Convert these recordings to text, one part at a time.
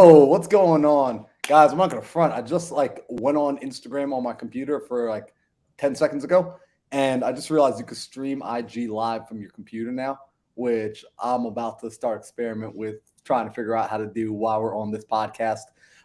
Yo, what's going on? Guys, I'm not going to front. I just went on Instagram on my computer for 10 seconds ago, and I just realized you could stream IG live from your computer now, which I'm about to start experiment with trying to figure out how to do while we're on this podcast.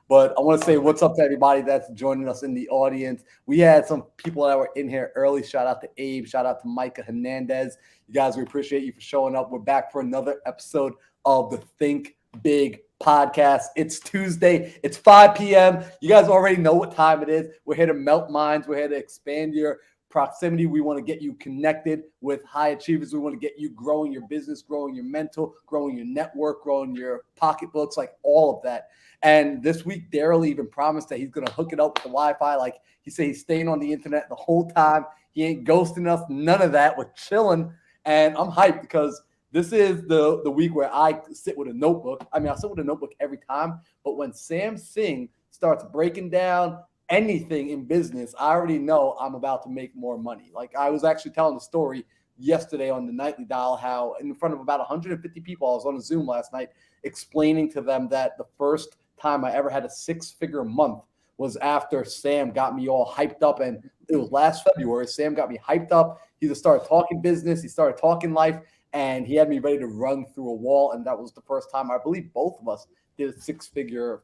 But I want to say what's up to everybody that's joining us in the audience. We had some people that were in here early. Shout out to Abe. Shout out to Micah Hernandez. You guys, we appreciate you for showing up. We're back for another episode of the Think Big podcast. It's Tuesday. It's 5 p.m. You guys already know what time it is. We're here to melt minds. We're here to expand your proximity. We want to get you connected with high achievers. We want to get you growing your business, growing your mental, growing your network, growing your pocketbooks, all of that. And this week, Daryl even promised that he's going to hook it up with the Wi-Fi. He said he's staying on the internet the whole time. He ain't ghosting us. None of that. We're chilling. And I'm hyped because this is the week where I sit with a notebook. I sit with a notebook every time. But when Sam Singh starts breaking down anything in business, I already know I'm about to make more money. I was actually telling the story yesterday on the Nightly Dial how in front of about 150 people, I was on a Zoom last night explaining to them that the first time I ever had a six-figure month was after Sam got me all hyped up. And it was last February. Sam got me hyped up. He just started talking business. He started talking life. And he had me ready to run through a wall. And that was the first time I believe both of us did a six-figure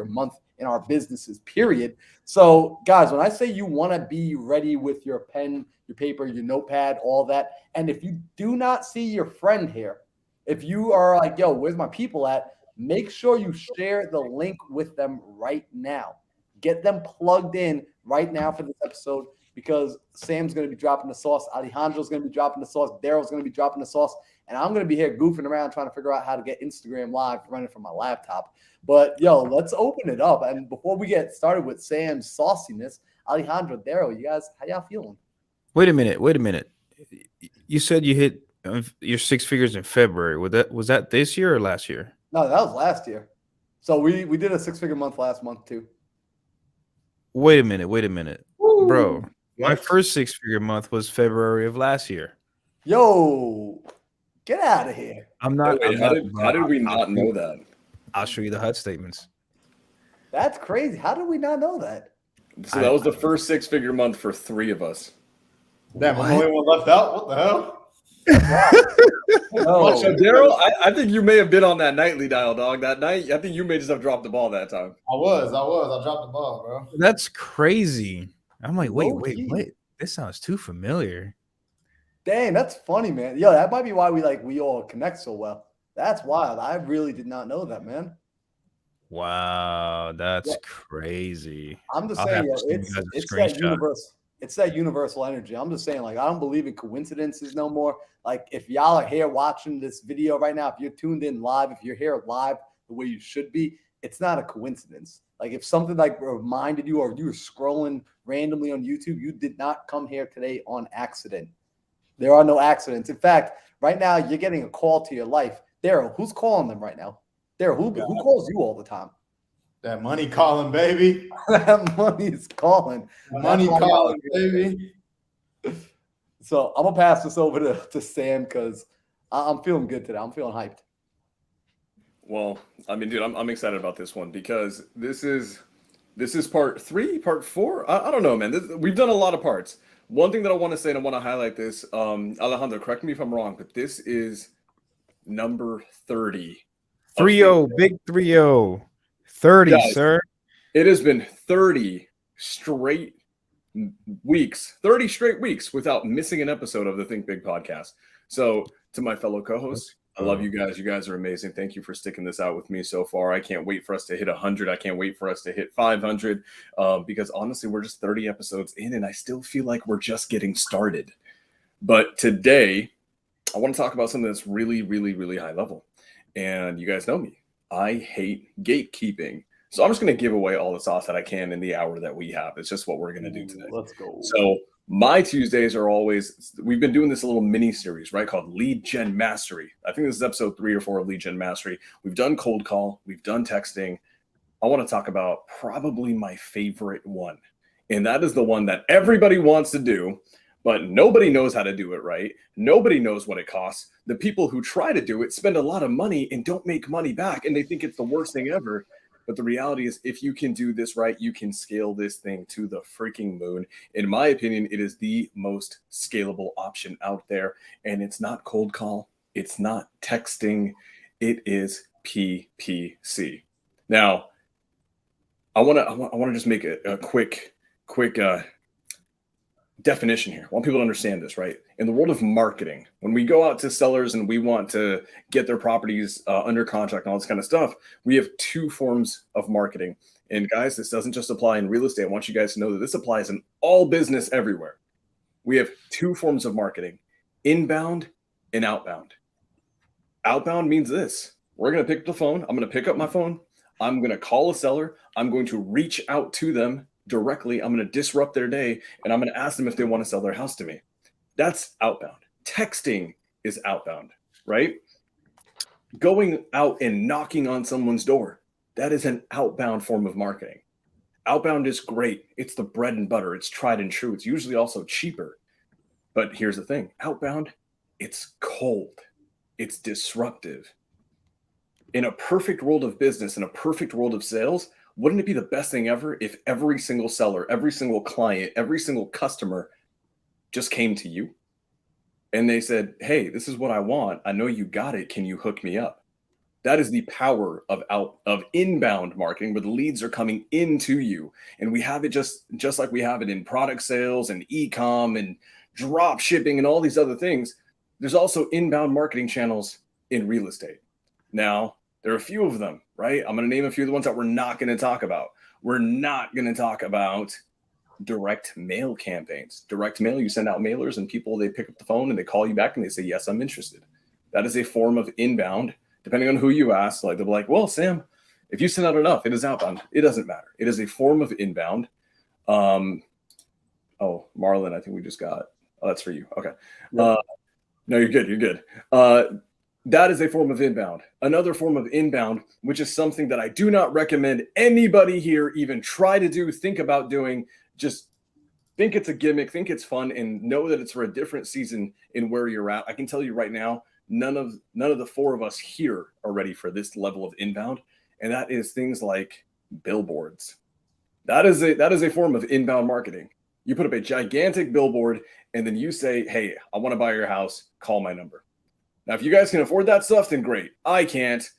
month in our businesses, period. So, guys, when I say you want to be ready with your pen, your paper, your notepad, all that, and if you do not see your friend here, if you are like, yo, where's my people at? Make sure you share the link with them right now. Get them plugged in right now for this episode because Sam's going to be dropping the sauce. Alejandro's going to be dropping the sauce. Daryl's going to be dropping the sauce. And I'm going to be here goofing around trying to figure out how to get Instagram Live running from my laptop. But, yo, let's open it up. And before we get started with Sam's sauciness, Alejandro, Daryl, you guys, how y'all feeling? Wait a minute. You said you hit your six figures in February. Was that this year or last year? No, that was last year. So we did a six-figure month last month too. Wait a minute. Woo. Bro. My first six-figure month was February of last year. Yo, get out of here. How did we not know that? I'll show you the HUD statements. That's crazy. How did we not know that? So that was the first six-figure month for three of us. Damn, I'm the only one left out. What the hell? Oh. So Daryl, I think you may have been on that Nightly Dial, dog. That night, I think you may just have dropped the ball that time. I was. I dropped the ball, bro. That's crazy. I'm like, wait. This sounds too familiar. Dang, that's funny, man. Yo, that might be why we all connect so well. That's wild. I really did not know that, man. Wow, that's crazy. I'm just saying, it's that universe. It's that universal energy. I'm just saying, I don't believe in coincidences no more. If y'all are here watching this video right now, if you're tuned in live, if you're here live the way you should be, it's not a coincidence. If something reminded you or you were scrolling randomly on YouTube, you did not come here today on accident. There are no accidents. In fact, right now you're getting a call to your life. Daryl, who's calling them right now? Daryl, who calls you all the time? That money calling, baby. That money's calling. Money calling, baby. So I'm gonna pass this over to Sam because I'm feeling good today. I'm feeling hyped. Well, dude, I'm excited about this one because this is part 3, part 4. I don't know, man. We've done a lot of parts. One thing that I want to say, and I want to highlight this, Alejandro, correct me if I'm wrong, but this is number 30. 3-0, big 3-0. 30, guys, sir. It has been 30 straight weeks without missing an episode of the Think Big podcast. So to my fellow co-hosts, I love you guys. You guys are amazing. Thank you for sticking this out with me so far. I can't wait for us to hit 100. I can't wait for us to hit 500 because honestly, we're just 30 episodes in and I still feel like we're just getting started. But today, I want to talk about something that's really, really, really high level. And you guys know me. I hate gatekeeping. So I'm just going to give away all the sauce that I can in the hour that we have. It's just what we're going to do today. Let's go. So my Tuesdays are always, we've been doing this little mini series, right? Called Lead Gen Mastery. I think this is episode 3 or 4 of Lead Gen Mastery. We've done cold call. We've done texting. I want to talk about probably my favorite one. And that is the one that everybody wants to do, but nobody knows how to do it right. Nobody knows what it costs. The people who try to do it spend a lot of money and don't make money back, and they think it's the worst thing ever. But the reality is, if you can do this right, you can scale this thing to the freaking moon. In my opinion, it is the most scalable option out there. And it's not cold call. It's not texting. It is PPC. Now, I want to just make a quick definition here. I want people to understand this, right? In the world of marketing, when we go out to sellers and we want to get their properties under contract and all this kind of stuff, we have two forms of marketing. And guys, this doesn't just apply in real estate. I want you guys to know that this applies in all business everywhere. We have two forms of marketing: inbound and outbound. Outbound means this: we're going to pick up the phone. I'm going to pick up my phone. I'm going to call a seller. I'm going to reach out to them directly. I'm going to disrupt their day, and I'm going to ask them if they want to sell their house to me. That's outbound. Texting is outbound, right? Going out and knocking on someone's door, that is an outbound form of marketing. Outbound is great. It's the bread and butter. It's tried and true. It's usually also cheaper. But here's the thing: outbound, it's cold. It's disruptive. In a perfect world of business, in a perfect world of sales, wouldn't it be the best thing ever if every single seller, every single client, every single customer just came to you and they said, "Hey, this is what I want. I know you got it. Can you hook me up?" That is the power of inbound marketing, where the leads are coming into you. And we have it just like we have it in product sales and e-com and drop shipping and all these other things. There's also inbound marketing channels in real estate. Now, there are a few of them, right? I'm going to name a few of the ones that we're not going to talk about. We're not going to talk about direct mail campaigns. Direct mail, you send out mailers and people, they pick up the phone and they call you back and they say, "Yes, I'm interested." That is a form of inbound. Depending on who you ask, like they'll be like, "Well, Sam, if you send out enough, it is outbound." It doesn't matter. It is a form of inbound. Oh, Marlon, I think we just got. Oh, that's for you. Okay. No, you're good. You're good. That is a form of inbound. Another form of inbound, which is something that I do not recommend anybody here even try to do, think about doing. Just think it's a gimmick, think it's fun, and know that it's for a different season in where you're at. I can tell you right now, none of the four of us here are ready for this level of inbound, and that is things like billboards. That is a form of inbound marketing. You put up a gigantic billboard, and then you say, "Hey, I want to buy your house. Call my number." Now, if you guys can afford that stuff, then great. I can't.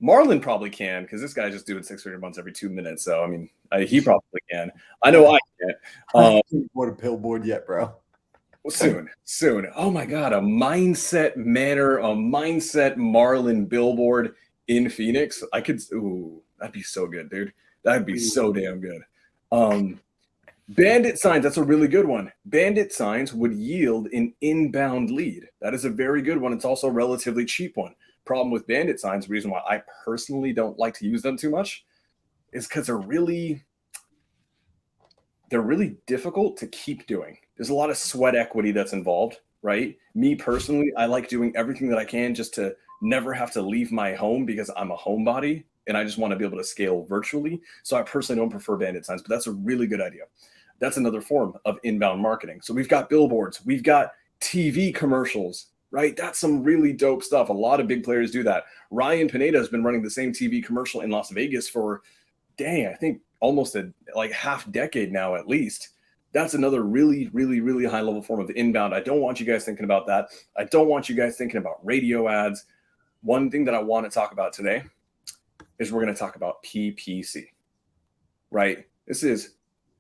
Marlon probably can, because this guy's just doing 600 months every 2 minutes. So, I mean, he probably can. I know I can't. I haven't bought a billboard yet, bro. Well, soon. Oh my God, a Mindset Marlin billboard in Phoenix. That'd be so good, dude. That'd be so damn good. Bandit Signs, that's a really good one. Bandit Signs would yield an inbound lead. That is a very good one. It's also a relatively cheap one. Problem with Bandit Signs, the reason why I personally don't like to use them too much, is because they're really difficult to keep doing. There's a lot of sweat equity that's involved, right? Me personally, I like doing everything that I can just to never have to leave my home, because I'm a homebody and I just want to be able to scale virtually. So I personally don't prefer Bandit Signs, but that's a really good idea. That's another form of inbound marketing. So we've got billboards, we've got TV commercials, right? That's some really dope stuff. A lot of big players do that. Ryan Pineda has been running the same TV commercial in Las Vegas for, I think almost a half decade now, at least. That's another really, really, really high level form of inbound. I don't want you guys thinking about that. I don't want you guys thinking about radio ads. One thing that I want to talk about today is we're going to talk about PPC, right? This is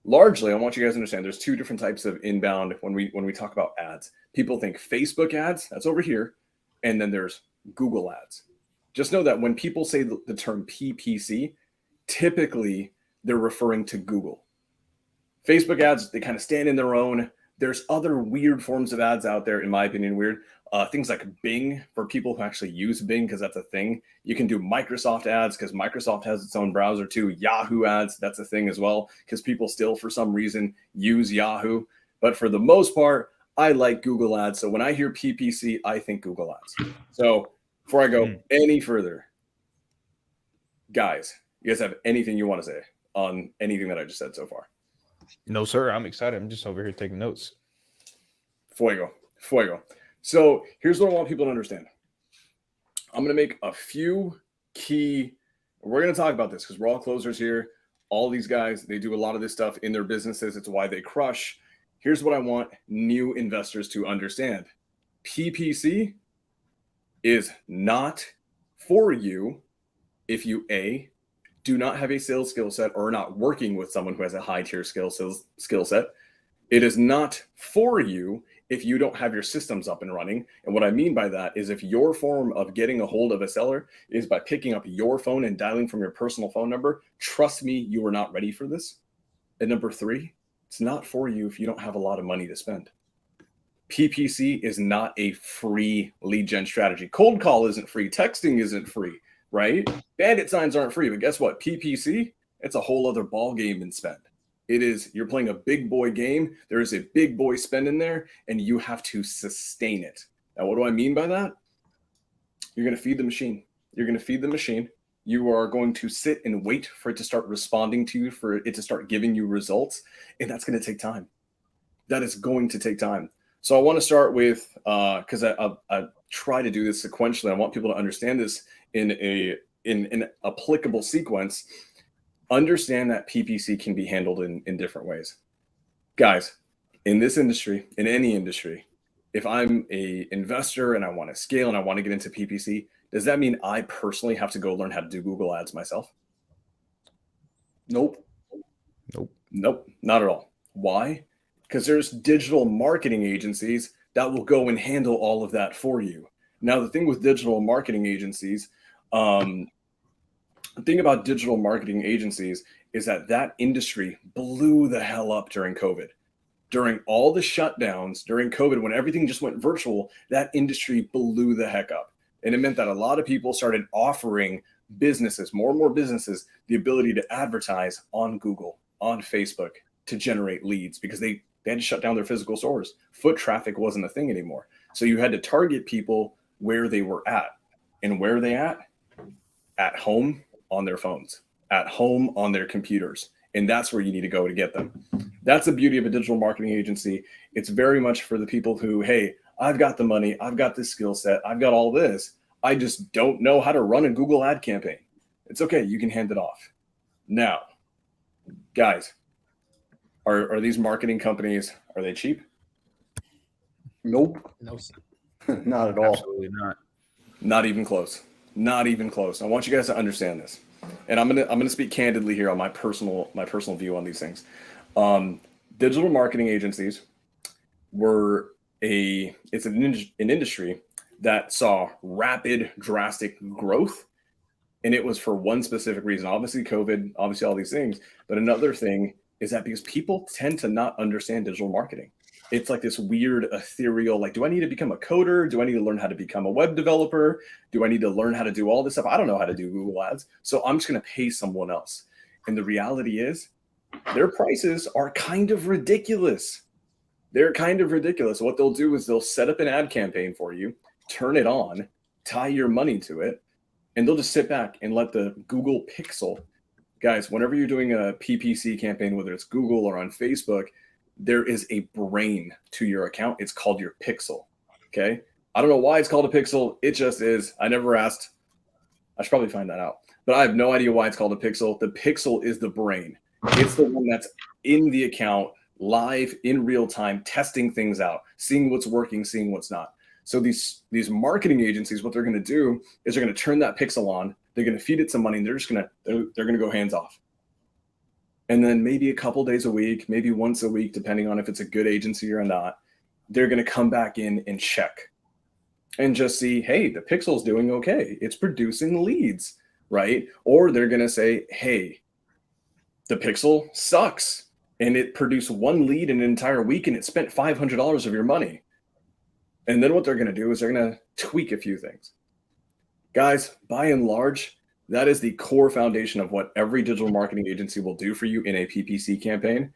largely, I want you guys to understand, there's two different types of inbound when we talk about ads. People think Facebook ads, that's over here, and then there's Google ads. Just know that when people say the term PPC, typically they're referring to Google. Facebook ads, they kind of stand in their own. There's other weird forms of ads out there, in my opinion, weird. Things like Bing, for people who actually use Bing, because that's a thing. You can do Microsoft ads because Microsoft has its own browser too. Yahoo ads, that's a thing as well, because people still, for some reason, use Yahoo. But for the most part, I like Google ads. So when I hear PPC, I think Google ads. So before I go any further, guys, you guys have anything you want to say on anything that I just said so far? No, sir. I'm excited. I'm just over here taking notes. Fuego. So here's what I want people to understand. I'm going to make a few key, we're going to talk about this because we're all closers here. All these guys, they do a lot of this stuff in their businesses. It's why they crush. Here's what I want new investors to understand. PPC is not for you if you do not have a sales skill set or are not working with someone who has a high tier skill set. It is not for you if you don't have your systems up and running. And what I mean by that is if your form of getting a hold of a seller is by picking up your phone and dialing from your personal phone number, trust me, you are not ready for this. And number 3, it's not for you if you don't have a lot of money to spend. PPC is not a free lead gen strategy. Cold call isn't free. Texting isn't free, right? Bandit signs aren't free, but guess what? PPC, it's a whole other ball game in spend. It is, you're playing a big boy game. There is a big boy spend in there, and you have to sustain it. Now, what do I mean by that? You're going to feed the machine. You're going to feed the machine. You are going to sit and wait for it to start responding to you, for it to start giving you results. And that's going to take time. That is going to take time. So I want to start with, because I try to do this sequentially. I want people to understand this in an applicable sequence. Understand that PPC can be handled in different ways. Guys, in this industry, in any industry, if I'm a investor and I want to scale and I want to get into PPC, does that mean I personally have to go learn how to do Google Ads myself? Nope. Nope, not at all. Why? Because there's digital marketing agencies that will go and handle all of that for you. Now, the thing with digital marketing agencies, the thing about digital marketing agencies is that industry blew the hell up during COVID. During all the shutdowns, during COVID, when everything just went virtual, that industry blew the heck up. And it meant that a lot of people started offering businesses, more and more businesses, the ability to advertise on Google, on Facebook, to generate leads because they had to shut down their physical stores. Foot traffic wasn't a thing anymore. So you had to target people where they were at. And where are they at? At home on their phones, at home on their computers. And that's where you need to go to get them. That's the beauty of a digital marketing agency. It's very much for the people who, hey, I've got the money, I've got this skill set, I've got all this. I just don't know how to run a Google ad campaign. It's okay, you can hand it off. Now, guys, are these marketing companies, are they cheap? Nope. No, sir. Not at all. Absolutely not. Not even close. Not even close. I want you guys to understand this. And I'm gonna speak candidly here on my personal view on these things. Digital marketing agencies were it's an industry that saw rapid, drastic growth. And it was for one specific reason. Obviously COVID, obviously all these things. But another thing is that because people tend to not understand digital marketing. It's like this weird ethereal, like, do I need to become a coder? Do I need to learn how to become a web developer? Do I need to learn how to do all this stuff? I don't know how to do Google Ads. So I'm just going to pay someone else. And the reality is their prices are kind of ridiculous. They're kind of ridiculous. What they'll do is they'll set up an ad campaign for you, turn it on, tie your money to it, and they'll just sit back and let the Google Pixel. Guys, whenever you're doing a PPC campaign, whether it's Google or on Facebook, there is a brain to your account. It's called your pixel. Okay. I don't know why it's called a pixel. It just is. I never asked. I should probably find that out, but I have no idea why it's called a pixel. The pixel is the brain. It's the one that's in the account, live in real time, testing things out, seeing what's working, seeing what's not. So these marketing agencies, what they're going to do is they're going to turn that pixel on. They're going to feed it some money, and they're going to go hands off. And then maybe a couple days a week, maybe once a week, depending on if it's a good agency or not, they're going to come back in and check and just see, hey, the pixel's doing okay. It's producing leads, right? Or they're going to say, hey, the pixel sucks and it produced one lead in an entire week and it spent $500 of your money. And then what they're going to do is they're going to tweak a few things. Guys, by and large, that is the core foundation of what every digital marketing agency will do for you in a PPC campaign.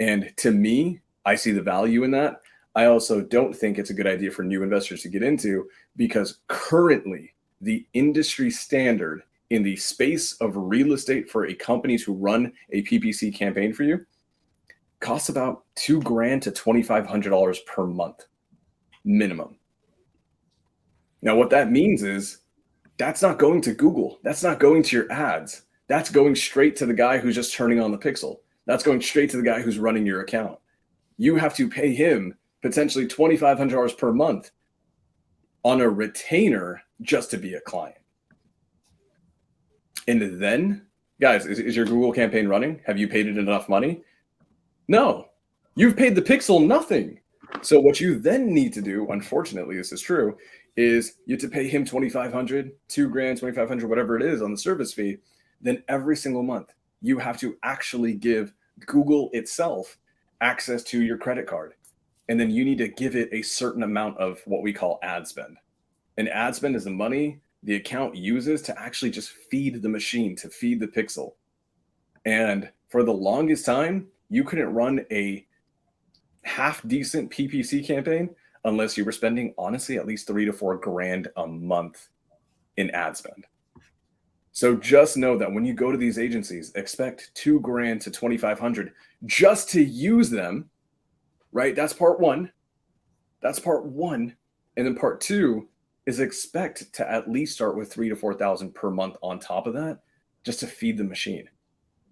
And to me, I see the value in that. I also don't think it's a good idea for new investors to get into because currently the industry standard in the space of real estate for companies who run a PPC campaign for you costs about $2,000 to $2,500 per month minimum. Now, what that means is that's not going to Google. That's not going to your ads. That's going straight to the guy who's just turning on the pixel. That's going straight to the guy who's running your account. You have to pay him potentially $2,500 per month on a retainer just to be a client. And then, guys, is your Google campaign running? Have you paid it enough money? No. You've paid the pixel nothing. So what you then need to do, unfortunately, this is true, is you have to pay him $2,500, $2,000, $2,500, whatever it is on the service fee. Then every single month, you have to actually give Google itself access to your credit card. And then you need to give it a certain amount of what we call ad spend. And ad spend is the money the account uses to actually just feed the machine, to feed the pixel. And for the longest time, you couldn't run a half decent PPC campaign unless you were spending, honestly, at least $3,000 to $4,000 a month in ad spend. So just know that when you go to these agencies, expect $2,000 to $2,500 just to use them, right? That's part one. That's part one. And then part two is expect to at least start with $3,000 to $4,000 per month on top of that, just to feed the machine.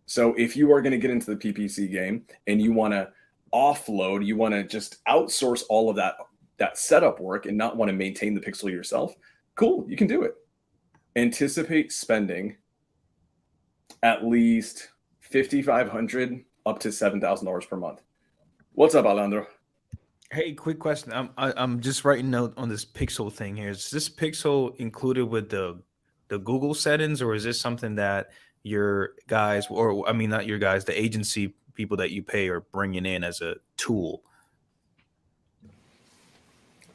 So if you are going to get into the PPC game and you want to offload, you want to just outsource all of that setup work and not want to maintain the pixel yourself, cool, you can do it. Anticipate spending at least $5,500 up to $7,000 per month. What's up, Alejandro? Hey, quick question. I'm just writing note on this pixel thing here. Is this pixel included with the Google settings, or is this something that your guys, or I mean not your guys, the agency people that you pay are bringing in as a tool?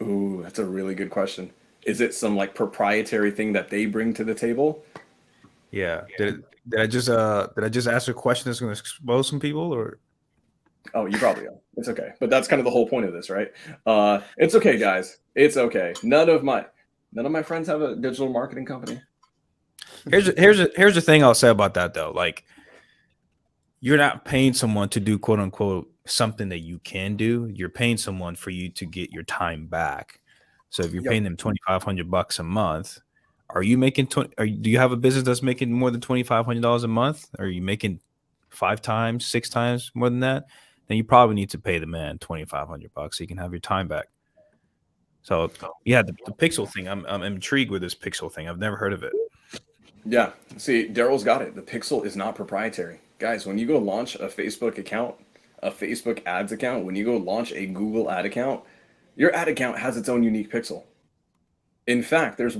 Ooh, that's a really good question. Is it some like proprietary thing that they bring to the table? Yeah. Did I just ask a question that's going to expose some people, or? Oh, you probably are. It's okay. But that's kind of the whole point of this, right? It's okay, guys. It's okay. None of my friends have a digital marketing company. Here's the thing I'll say about that though. Like, you're not paying someone to do quote unquote something that you can do. You're paying someone for you to get your time back. So if you're paying them $2,500 a month, are you making do you have a business that's making more than $2,500 a month? Are you making 5 times, 6 times more than that? Then you probably need to pay the man $2,500 so you can have your time back. So yeah, the pixel thing. I'm intrigued with this pixel thing. I've never heard of it. Yeah. See, Daryl's got it. The pixel is not proprietary. Guys, when you go launch a Facebook account, a Facebook ads account, when you go launch a Google ad account, your ad account has its own unique pixel. In fact, there's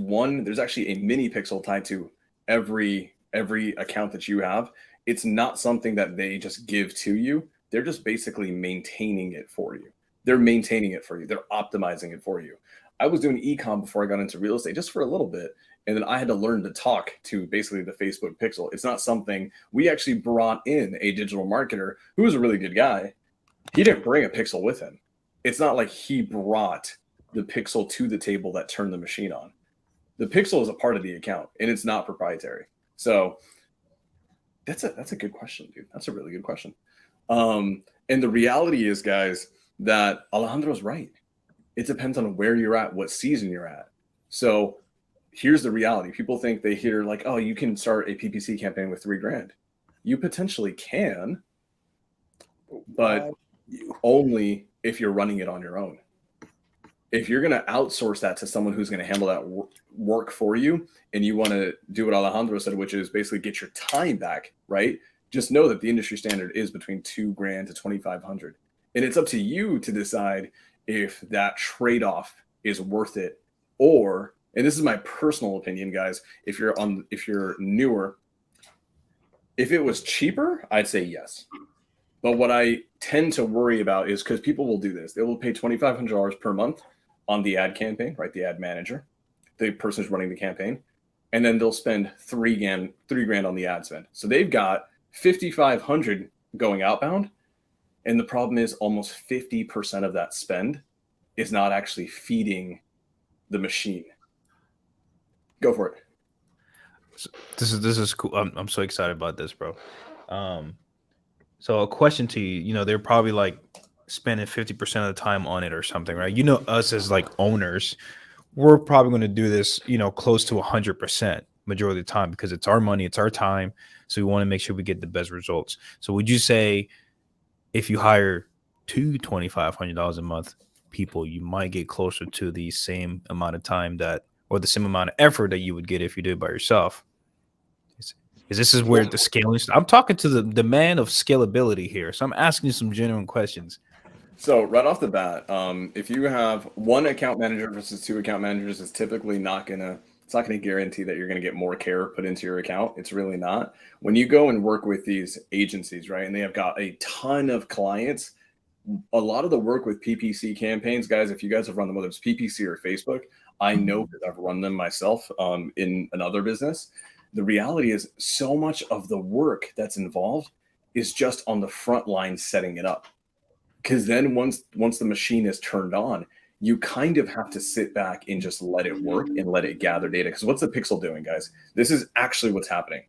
actually a mini pixel tied to every account that you have. It's not something that they just give to you. They're just basically maintaining it for you. They're maintaining it for you. They're optimizing it for you. I was doing e-com before I got into real estate just for a little bit. And then I had to learn to talk to basically the Facebook pixel. It's not something we actually brought in a digital marketer who was a really good guy. He didn't bring a pixel with him. It's not like he brought the pixel to the table that turned the machine on. The pixel is a part of the account and it's not proprietary. So that's a good question, dude. That's a really good question. And the reality is, guys, that Alejandro's right. It depends on where you're at, what season you're at. So here's the reality. People think they hear like, oh, you can start a PPC campaign with $3,000. You potentially can, but only if you're running it on your own. If you're going to outsource that to someone who's going to handle that work for you, and you want to do what Alejandro said, which is basically get your time back, right? Just know that the industry standard is between $2,000 to $2,500. And it's up to you to decide if that trade-off is worth it, or, and this is my personal opinion, guys, if you're newer, if it was cheaper, I'd say yes. But what I tend to worry about is because people will do this. They will pay $2,500 per month on the ad campaign, right? The ad manager, the person who's running the campaign, and then they'll spend $3,000 on the ad spend. So they've got $5,500 going outbound. And the problem is almost 50% of that spend is not actually feeding the machine. Go for it. This is cool. I'm so excited about this, bro. So a question to you, they're probably like spending 50% of the time on it or something, right? Us as like owners, we're probably going to do this, close to 100% majority of the time because it's our money, it's our time. So we want to make sure we get the best results. So would you say if you hire two $2,500 a month people, you might get closer to the same amount of time or the same amount of effort that you would get if you did it by yourself? Is this is where the scaling? I'm talking to the man of scalability here, so I'm asking you some genuine questions. So right off the bat, if you have one account manager versus two account managers, it's typically not gonna guarantee that you're gonna get more care put into your account. It's really not. When you go and work with these agencies, right, and they have got a ton of clients, a lot of the work with PPC campaigns, guys, if you guys have run them, whether it's PPC or Facebook, I know because I've run them myself in another business. The reality is so much of the work that's involved is just on the front line setting it up. Because then once the machine is turned on, you kind of have to sit back and just let it work and let it gather data. Because what's the pixel doing, guys? This is actually what's happening.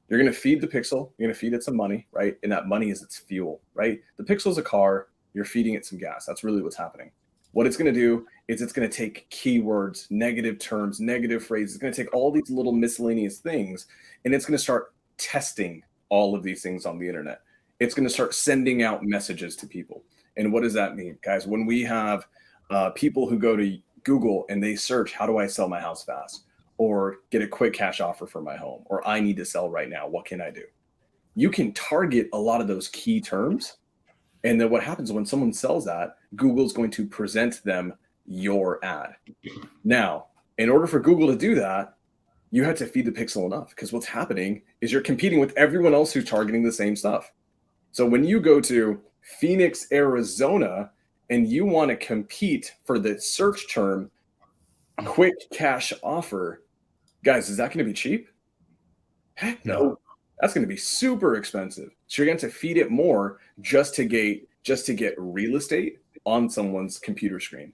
You're going to feed the pixel. You're going to feed it some money, right? And that money is its fuel, right? The pixel's a car. You're feeding it some gas. That's really what's happening. What it's going to do is it's going to take keywords, negative terms, negative phrases. It's going to take all these little miscellaneous things, and it's going to start testing all of these things on the internet. It's going to start sending out messages to people. And what does that mean, guys? When we have people who go to Google and they search, how do I sell my house fast? Or get a quick cash offer for my home? Or I need to sell right now. What can I do? You can target a lot of those key terms. And then what happens when someone sells that, Google's going to present them your ad. Now, in order for Google to do that, you have to feed the pixel enough, because what's happening is you're competing with everyone else who's targeting the same stuff. So when you go to Phoenix, Arizona, and you want to compete for the search term, quick cash offer, guys, is that going to be cheap? Heck no. That's going to be super expensive. So you're going to have to feed it more just to get real estate on someone's computer screen.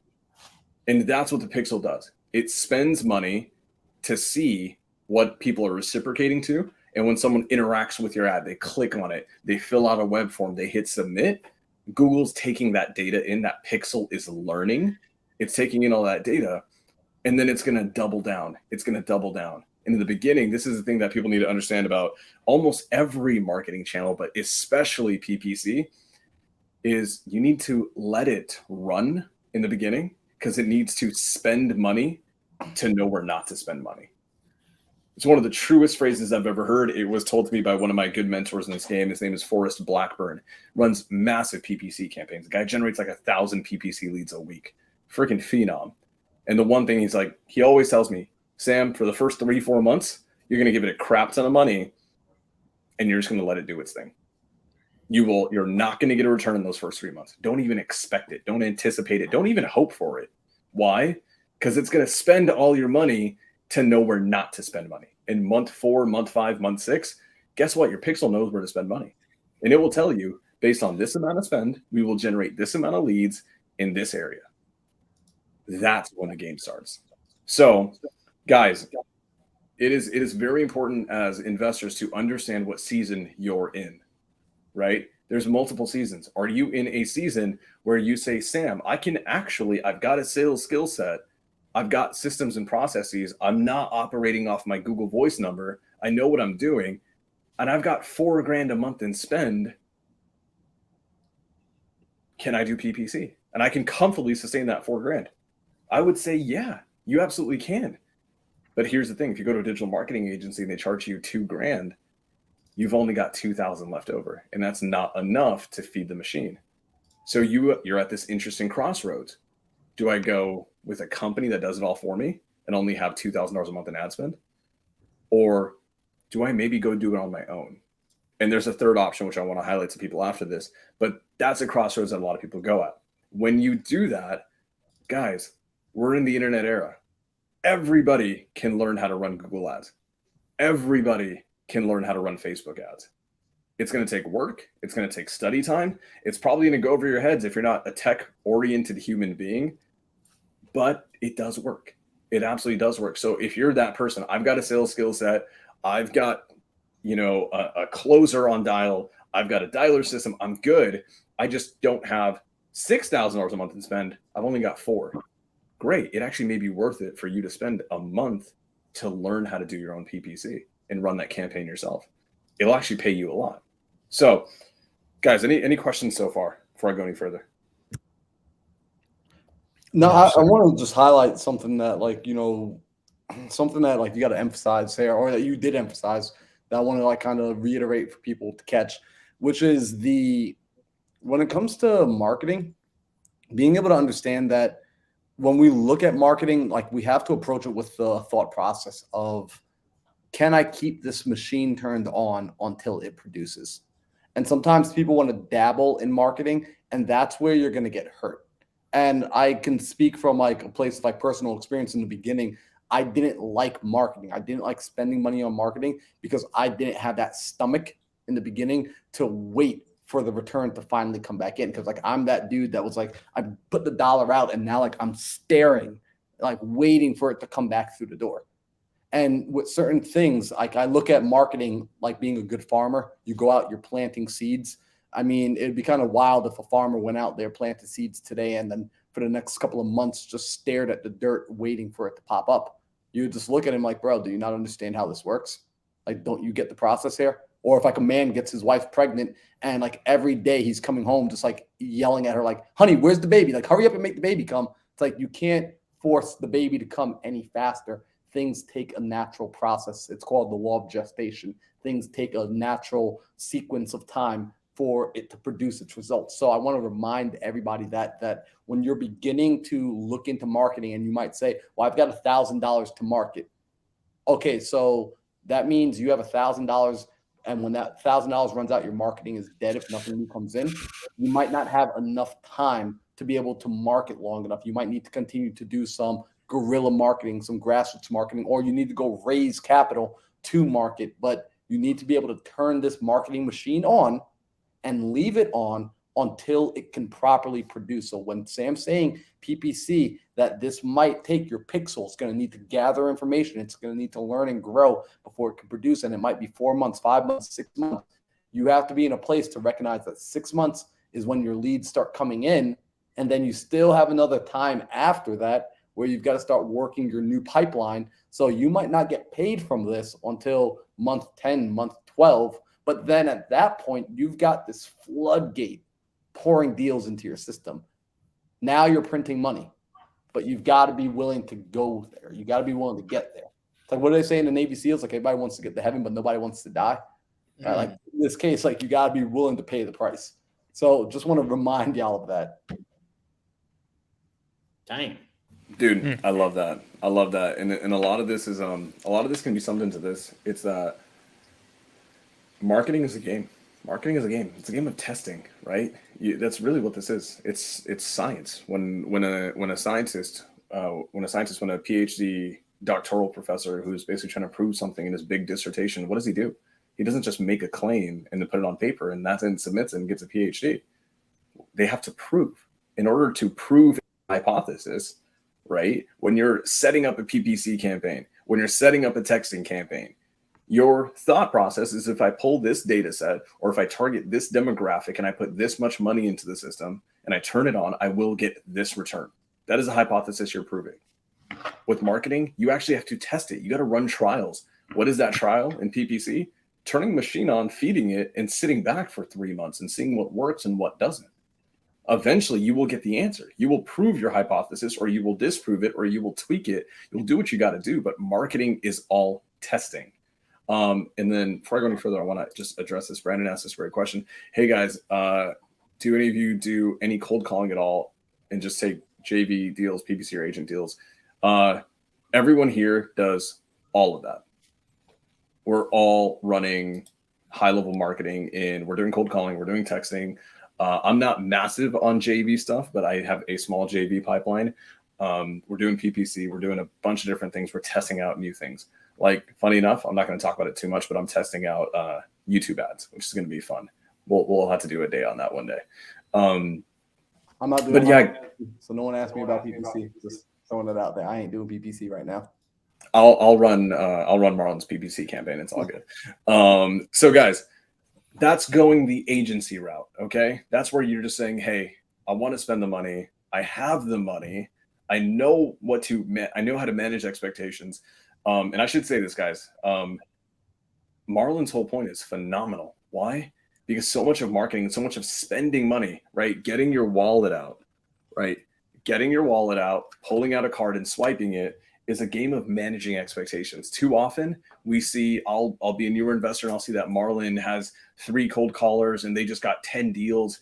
And that's what the pixel does. It spends money to see what people are reciprocating to. And when someone interacts with your ad, they click on it, they fill out a web form, they hit submit. Google's taking that data in, that pixel is learning. It's taking in all that data, and then it's going to double down. It's going to double down. And in the beginning, this is the thing that people need to understand about almost every marketing channel, but especially PPC, is you need to let it run in the beginning, because it needs to spend money to know where not to spend money. It's one of the truest phrases I've ever heard. It was told to me by one of my good mentors in this game. His name is Forrest Blackburn. Runs massive PPC campaigns. The guy generates like 1,000 PPC leads a week. Freaking phenom. And the one thing he always tells me, Sam, for the first 3-4 months, you're going to give it a crap ton of money, and you're just going to let it do its thing. You're not going to get a return in those first 3 months. Don't even expect it. Don't anticipate it. Don't even hope for it. Why? Because it's going to spend all your money to know where not to spend money. In month 4, month 5, month 6, guess what? Your pixel knows where to spend money. And it will tell you, based on this amount of spend, we will generate this amount of leads in this area. That's when the game starts. So, guys, it is very important as investors to understand what season you're in, right? There's multiple seasons. Are you in a season where you say, Sam, I've got a sales skill set. I've got systems and processes. I'm not operating off my Google Voice number. I know what I'm doing. And I've got $4,000 a month in spend. Can I do PPC? And I can comfortably sustain that $4,000. I would say, yeah, you absolutely can. But here's the thing. If you go to a digital marketing agency and they charge you $2,000, you've only got $2,000 left over. And that's not enough to feed the machine. So you're at this interesting crossroads. Do I go with a company that does it all for me and only have $2,000 a month in ad spend? Or do I maybe go do it on my own? And there's a third option, which I want to highlight to people after this, but that's a crossroads that a lot of people go at. When you do that, guys, we're in the internet era. Everybody can learn how to run Google ads. Everybody can learn how to run Facebook ads. It's going to take work. It's going to take study time. It's probably going to go over your heads if you're not a tech-oriented human being, but it does work. It absolutely does work. So if you're that person, I've got a sales skill set. I've got, a closer on dial. I've got a dialer system. I'm good. I just don't have $6,000 a month in spend. I've only got $4,000. great. It actually may be worth it for you to spend a month to learn how to do your own PPC and run that campaign yourself. It'll actually pay you a lot. So, guys, any questions so far before I go any further? No, I want to just highlight something that, like, you know, something that, like, you got to emphasize here, or that you did emphasize, that I want to, like, kind of reiterate for people to catch, which is when it comes to marketing, being able to understand that when we look at marketing, like, we have to approach it with the thought process of, can I keep this machine turned on until it produces? And sometimes people want to dabble in marketing, and that's where you're going to get hurt. And I can speak from, like, a place of, like, personal experience. In the beginning, I didn't like marketing. I didn't like spending money on marketing because I didn't have that stomach in the beginning to wait for the return to finally come back in. Because, like, I'm that dude that was like, I put the dollar out and now, like, I'm staring, like, waiting for it to come back through the door. And with certain things, like, I look at marketing like being a good farmer. You go out, you're planting seeds. I mean, it'd be kind of wild if a farmer went out there, planted seeds today, and then for the next couple of months just stared at the dirt waiting for it to pop up. You would just look at him like, bro, do you not understand how this works? Like, don't you get the process here? Or if, like, a man gets his wife pregnant and, like, every day he's coming home just, like, yelling at her like, honey, where's the baby? Like, hurry up and make the baby come. It's like, you can't force the baby to come any faster. Things take a natural process. It's called the law of gestation. Things take a natural sequence of time for it to produce its results. So I want to remind everybody that when you're beginning to look into marketing, and you might say, well, I've got $1,000 to market. Okay, so that means you have $1,000, and when that $1,000 runs out, your marketing is dead if nothing new comes in. You might not have enough time to be able to market long enough. You might need to continue to do some guerrilla marketing, some grassroots marketing, or you need to go raise capital to market. But you need to be able to turn this marketing machine on and leave it on until it can properly produce. So when Sam's saying PPC, that this might take your pixel, it's going to need to gather information. It's going to need to learn and grow before it can produce. And it might be 4 months, 5 months, 6 months. You have to be in a place to recognize that 6 months is when your leads start coming in. And then you still have another time after that where you've got to start working your new pipeline. So you might not get paid from this until month 10, month 12. But then at that point, you've got this floodgate pouring deals into your system. Now you're printing money, but you've got to be willing to go there. You got to be willing to get there. It's like, what do they say in the Navy SEALs? Like, everybody wants to get to heaven, but nobody wants to die. Right? Like, in this case, like, you got to be willing to pay the price. So just want to remind y'all of that. Dang. Dude, I love that. I love that. And a lot of this is a lot of this can be summed into this. It's that marketing is a game. Marketing is a game. It's a game of testing, right? That's really what this is. It's science. When a scientist, when a PhD doctoral professor who's basically trying to prove something in his big dissertation, what does he do? He doesn't just make a claim and then put it on paper and then submits it and gets a PhD. They have to prove. In order to prove a hypothesis, right? When you're setting up a PPC campaign, when you're setting up a texting campaign, your thought process is, if I pull this data set, or if I target this demographic and I put this much money into the system and I turn it on, I will get this return. That is a hypothesis you're proving. With marketing, you actually have to test it. You got to run trials. What is that trial in PPC? Turning the machine on, feeding it, and sitting back for 3 months and seeing what works and what doesn't. Eventually, you will get the answer. You will prove your hypothesis, or you will disprove it, or you will tweak it. You'll do what you got to do, but marketing is all testing. And then before I go any further, I want to just address this. Brandon asked this great question. Hey guys, do any of you do any cold calling at all and just take JV deals, PPC or agent deals? Everyone here does all of that. We're all running high level marketing, and we're doing cold calling, we're doing texting. I'm not massive on JV stuff, but I have a small JV pipeline. We're doing PPC, we're doing a bunch of different things. We're testing out new things. Like, funny enough, I'm not going to talk about it too much, but I'm testing out YouTube ads, which is going to be fun. We'll have to do a day on that one day. I'm not doing PPC, so no one asked me about PPC. Just throwing it out there. I ain't doing PPC right now. I'll run Marlon's PPC campaign. It's all good. So guys, that's going the agency route. Okay, that's where you're just saying, hey, I want to spend the money. I have the money. I know I know how to manage expectations. And I should say this, guys. Marlon's whole point is phenomenal. Why? Because so much of marketing and so much of spending money, right? Getting your wallet out, right? Getting your wallet out, pulling out a card and swiping it is a game of managing expectations. Too often we see, I'll be a newer investor and I'll see that Marlon has 3 cold callers and they just got 10 deals,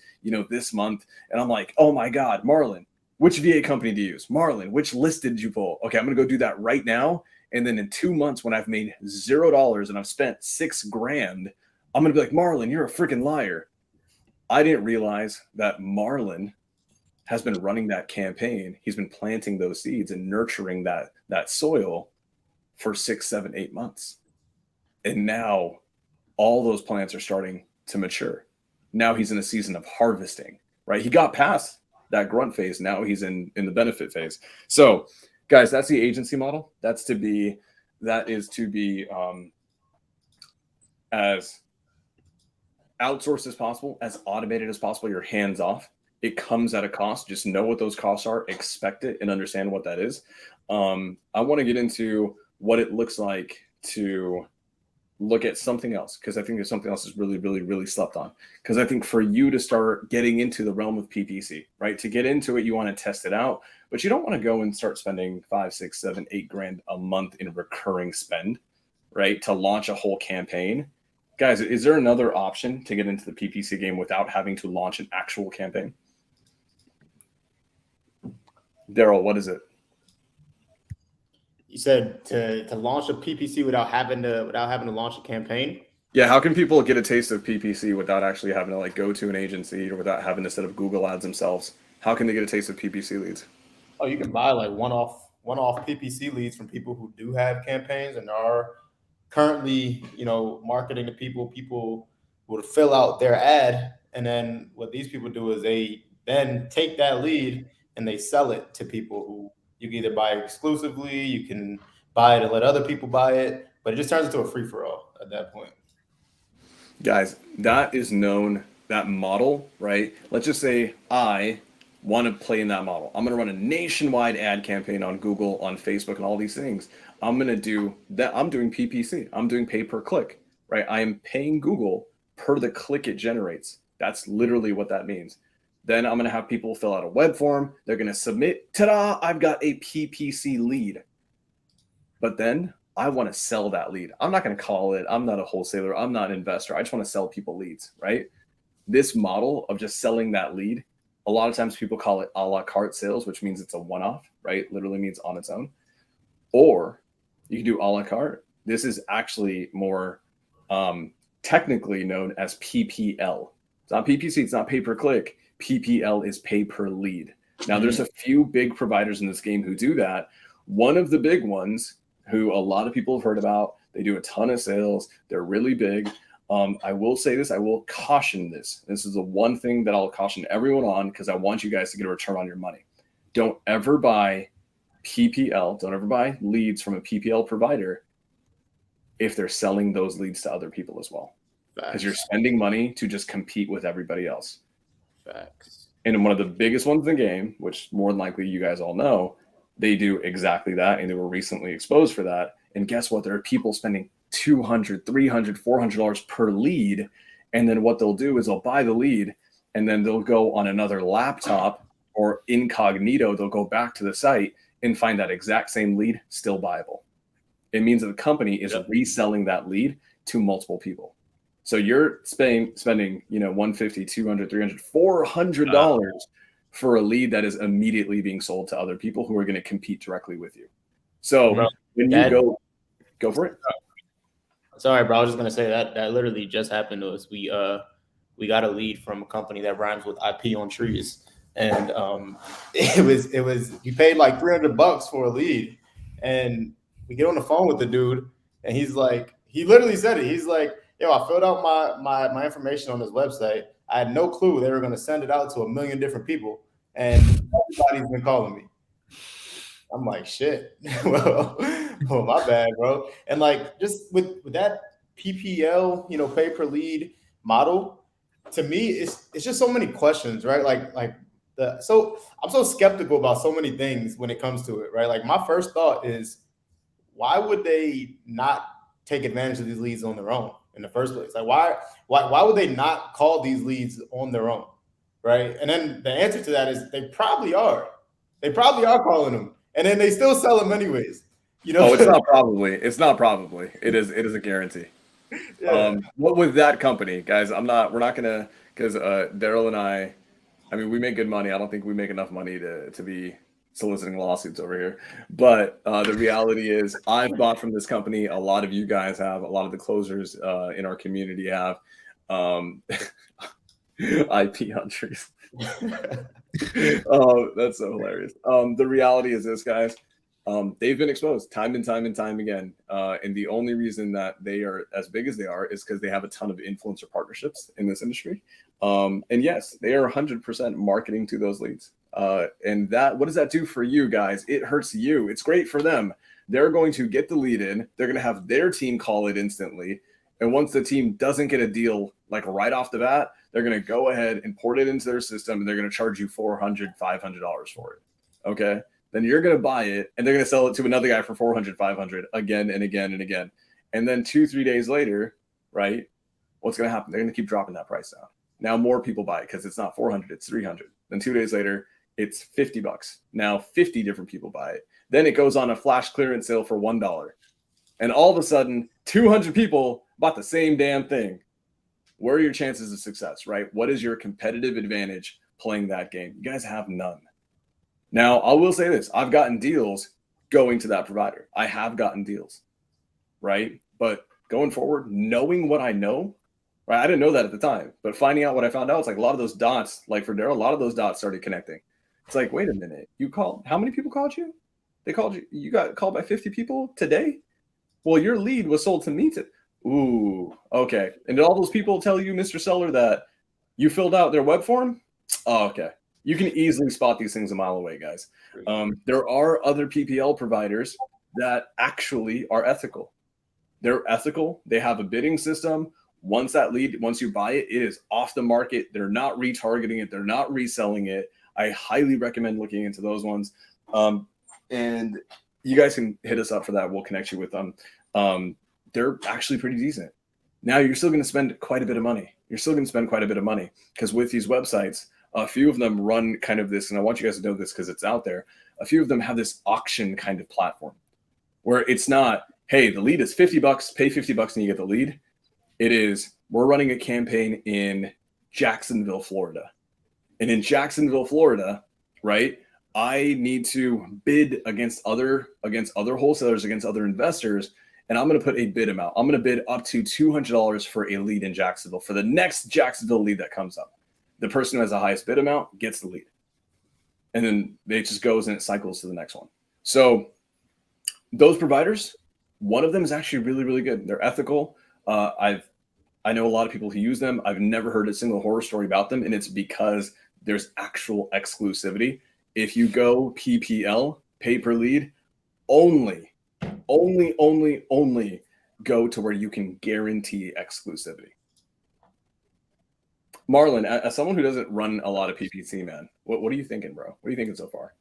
this month. And I'm like, oh my God, Marlon, which VA company do you use? Marlon, which list did you pull? Okay, I'm going to go do that right now. And then in 2 months, when I've made $0 and I've spent $6,000, I'm going to be like, Marlon, you're a freaking liar. I didn't realize that Marlon has been running that campaign. He's been planting those seeds and nurturing that soil for 6, 7, 8 months. And now all those plants are starting to mature. Now he's in a season of harvesting, right? He got past that grunt phase. Now he's in the benefit phase. So guys, that's the agency model. That is to be as outsourced as possible, as automated as possible. You're hands off. It comes at a cost. Just know what those costs are, expect it, and understand what that is. I want to get into what it looks like to look at something else, because I think there's something else that's really, really, really slept on. Because I think for you to start getting into the realm of PPC, right? To get into it, you want to test it out, but you don't want to go and start spending 5, 6, 7, 8 grand a month in recurring spend, right? To launch a whole campaign. Guys, is there another option to get into the PPC game without having to launch an actual campaign? Daryl, what is it? You said to launch a PPC without having to launch a campaign. Yeah, how can people get a taste of PPC without actually having to go to an agency or without having to set up Google ads themselves? How can they get a taste of PPC leads? Oh, you can buy one-off PPC leads from people who do have campaigns and are currently, marketing to people will fill out their ad, and then what these people do is they then take that lead and they sell it to people who you can either buy it exclusively, you can buy it and let other people buy it, but it just turns into a free-for-all at that point. Guys, that model, right? Let's just say I want to play in that model. I'm going to run a nationwide ad campaign on Google, on Facebook, and all these things. I'm going to do that. I'm doing PPC. I'm doing pay per click, right? I am paying Google per the click it generates. That's literally what that means. Then I'm going to have people fill out a web form. They're going to submit. Ta-da! I've got a PPC lead. But then I want to sell that lead. I'm not going to call it. I'm not a wholesaler. I'm not an investor. I just want to sell people leads, right? This model of just selling that lead, a lot of times people call it a la carte sales, which means it's a one-off, right? Literally means on its own. Or you can do a la carte. This is actually more technically known as PPL. It's not PPC. It's not pay per click. PPL is pay per lead. Now, there's a few big providers in this game who do that. One of the big ones who a lot of people have heard about, they do a ton of sales. They're really big. I will say this. I will caution this. This is the one thing that I'll caution everyone on, because I want you guys to get a return on your money. Don't ever buy PPL. Don't ever buy leads from a PPL provider if they're selling those leads to other people as well. Because you're spending money to just compete with everybody else. Facts. And one of the biggest ones in the game, which more than likely you guys all know, they do exactly that. And they were recently exposed for that. And guess what? There are people spending $200, $300, $400 per lead. And then what they'll do is they'll buy the lead and then they'll go on another laptop or incognito. They'll go back to the site and find that exact same lead still viable. It means that the company is reselling that lead to multiple people. So you're spending, $150, $200, $300, $400 for a lead that is immediately being sold to other people who are going to compete directly with you. So when you go for it. Sorry, bro. I was just gonna say that literally just happened to us. We got a lead from a company that rhymes with IP on trees, and it was we paid like $300 for a lead, and we get on the phone with the dude, and he literally said it. He's like, yo, I filled out my information on this website. I had no clue they were going to send it out to 1 million different people, and everybody's been calling me. I'm like, shit. well, my bad, bro. And just with that PPL, pay per lead model, to me, it's just so many questions, right? Like So I'm so skeptical about so many things when it comes to it, right? Like my first thought is, why would they not take advantage of these leads on their own in the first place? Like why would they not call these leads on their own, right? And then the answer to that is they probably are. They probably are calling them, and then they still sell them anyways. You know? Oh, it's not probably. It's not probably. It is. It is a guarantee. Yeah. What with that company, guys? We're not gonna, because Daryl and I mean, we make good money. I don't think we make enough money to be soliciting lawsuits over here. But the reality is, I've bought from this company. A lot of you guys have. A lot of the closers in our community have. IP on trees. Oh, that's so hilarious. The reality is this, guys. They've been exposed time and time again. And the only reason that they are as big as they are is because they have a ton of influencer partnerships in this industry. And yes, they are 100% marketing to those leads. And what does that do for you guys? It hurts you. It's great for them. They're going to get the lead in. They're going to have their team call it instantly. And once the team doesn't get a deal, like right off the bat, they're going to go ahead and port it into their system, and they're going to charge you $400, $500 for it. Okay. Then you're going to buy it, and they're going to sell it to another guy for $400, $500 again and again and again. And then 2-3 days later, right, what's going to happen? They're going to keep dropping that price down. Now more people buy it because it's not $400, it's $300. Then 2 days later, it's $50. Now 50 different people buy it. Then it goes on a flash clearance sale for $1. And all of a sudden, 200 people bought the same damn thing. Where are your chances of success, right? What is your competitive advantage playing that game? You guys have none. Now, I will say this. I've gotten deals going to that provider. I have gotten deals, right? But going forward, knowing what I know, right? I didn't know that at the time, but finding out what I found out, it's like a lot of those dots, like for Daryl, a lot of those dots started connecting. It's like, wait a minute, you called, how many people called you? They called you, you got called by 50 people today? Well, your lead was sold to me ooh, okay. And did all those people tell you, Mr. Seller, that you filled out their web form? Oh, okay. You can easily spot these things a mile away, guys. There are other PPL providers that actually are ethical. They're ethical. They have a bidding system. Once you buy it, it is off the market. They're not retargeting it. They're not reselling it. I highly recommend looking into those ones. And you guys can hit us up for that. We'll connect you with them. They're actually pretty decent. Now you're still going to spend quite a bit of money. Because with these websites, a few of them run kind of this, and I want you guys to know this because it's out there. A few of them have this auction kind of platform where it's not, hey, the lead is $50, pay $50 and you get the lead. It is, we're running a campaign in Jacksonville, Florida. And in Jacksonville, Florida, right, I need to bid against other wholesalers, against other investors, and I'm going to put a bid amount. I'm going to bid up to $200 for a lead in Jacksonville for the next Jacksonville lead that comes up. The person who has the highest bid amount gets the lead. And then it just goes and it cycles to the next one. So those providers, one of them is actually really, really good. They're ethical. I know a lot of people who use them. I've never heard a single horror story about them, and it's because there's actual exclusivity. If you go PPL, pay per lead, only go to where you can guarantee exclusivity. Marlon, as someone who doesn't run a lot of PPC, man, what are you thinking, bro? What are you thinking so far?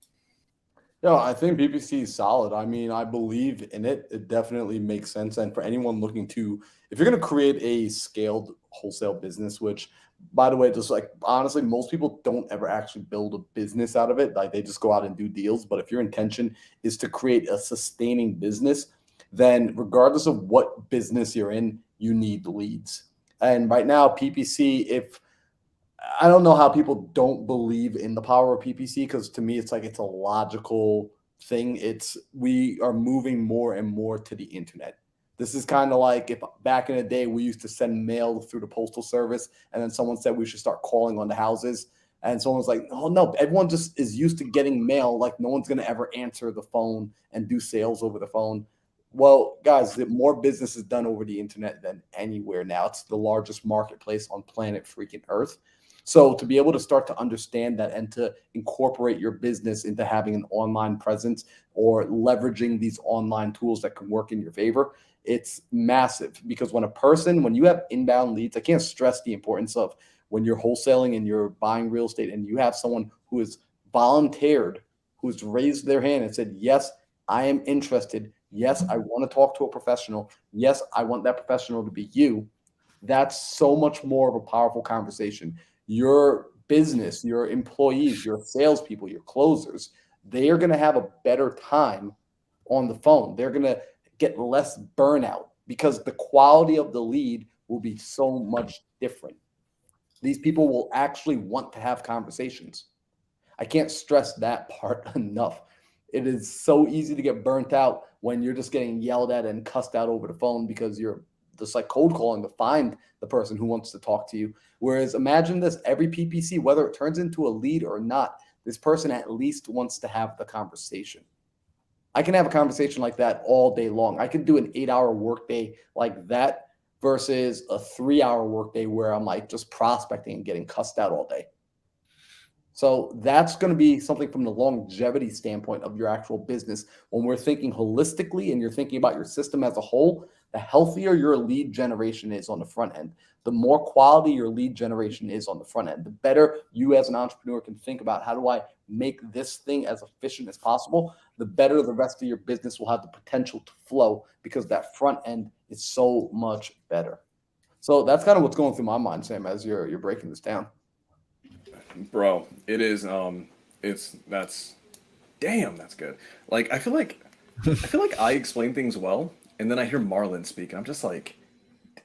No, I think PPC is solid. I mean, I believe in it. It definitely makes sense. And for anyone looking to, if you're going to create a scaled wholesale business, which, by the way, just like honestly, most people don't ever actually build a business out of it. Like they just go out and do deals. But if your intention is to create a sustaining business, then regardless of what business you're in, you need leads. And right now, PPC, I don't know how people don't believe in the power of PPC, because to me, it's like it's a logical thing. We are moving more and more to the internet. This is kind of like if back in the day we used to send mail through the postal service, and then someone said we should start calling on the houses, and someone's like, oh no, everyone just is used to getting mail. Like no one's going to ever answer the phone and do sales over the phone. Well, guys, more business is done over the internet than anywhere now. It's the largest marketplace on planet freaking Earth. So to be able to start to understand that and to incorporate your business into having an online presence or leveraging these online tools that can work in your favor, it's massive. Because when you have inbound leads, I can't stress the importance of when you're wholesaling and you're buying real estate and you have someone who who has volunteered, who's raised their hand and said, yes, I am interested. Yes, I want to talk to a professional. Yes, I want that professional to be you. That's so much more of a powerful conversation. Your business, your employees, your salespeople, your closers, they are going to have a better time on the phone. They're going to get less burnout because the quality of the lead will be so much different. These people will actually want to have conversations. I can't stress that part enough. It is so easy to get burnt out when you're just getting yelled at and cussed out over the phone because you're just like cold calling to find the person who wants to talk to you. Whereas imagine this, every PPC, whether it turns into a lead or not, this person at least wants to have the conversation. I can have a conversation like that all day long. I can do an 8-hour workday like that versus a 3-hour workday where I'm like just prospecting and getting cussed out all day. So that's going to be something from the longevity standpoint of your actual business. When we're thinking holistically and you're thinking about your system as a whole, the healthier your lead generation is on the front end, the more quality your lead generation is on the front end, the better you as an entrepreneur can think about how do I make this thing as efficient as possible, the better the rest of your business will have the potential to flow because that front end is so much better. So that's kind of what's going through my mind, Sam, as you're breaking this down. Bro, it is that's good. Like I feel like I explain things well, and then I hear Marlon speak, and I'm just like,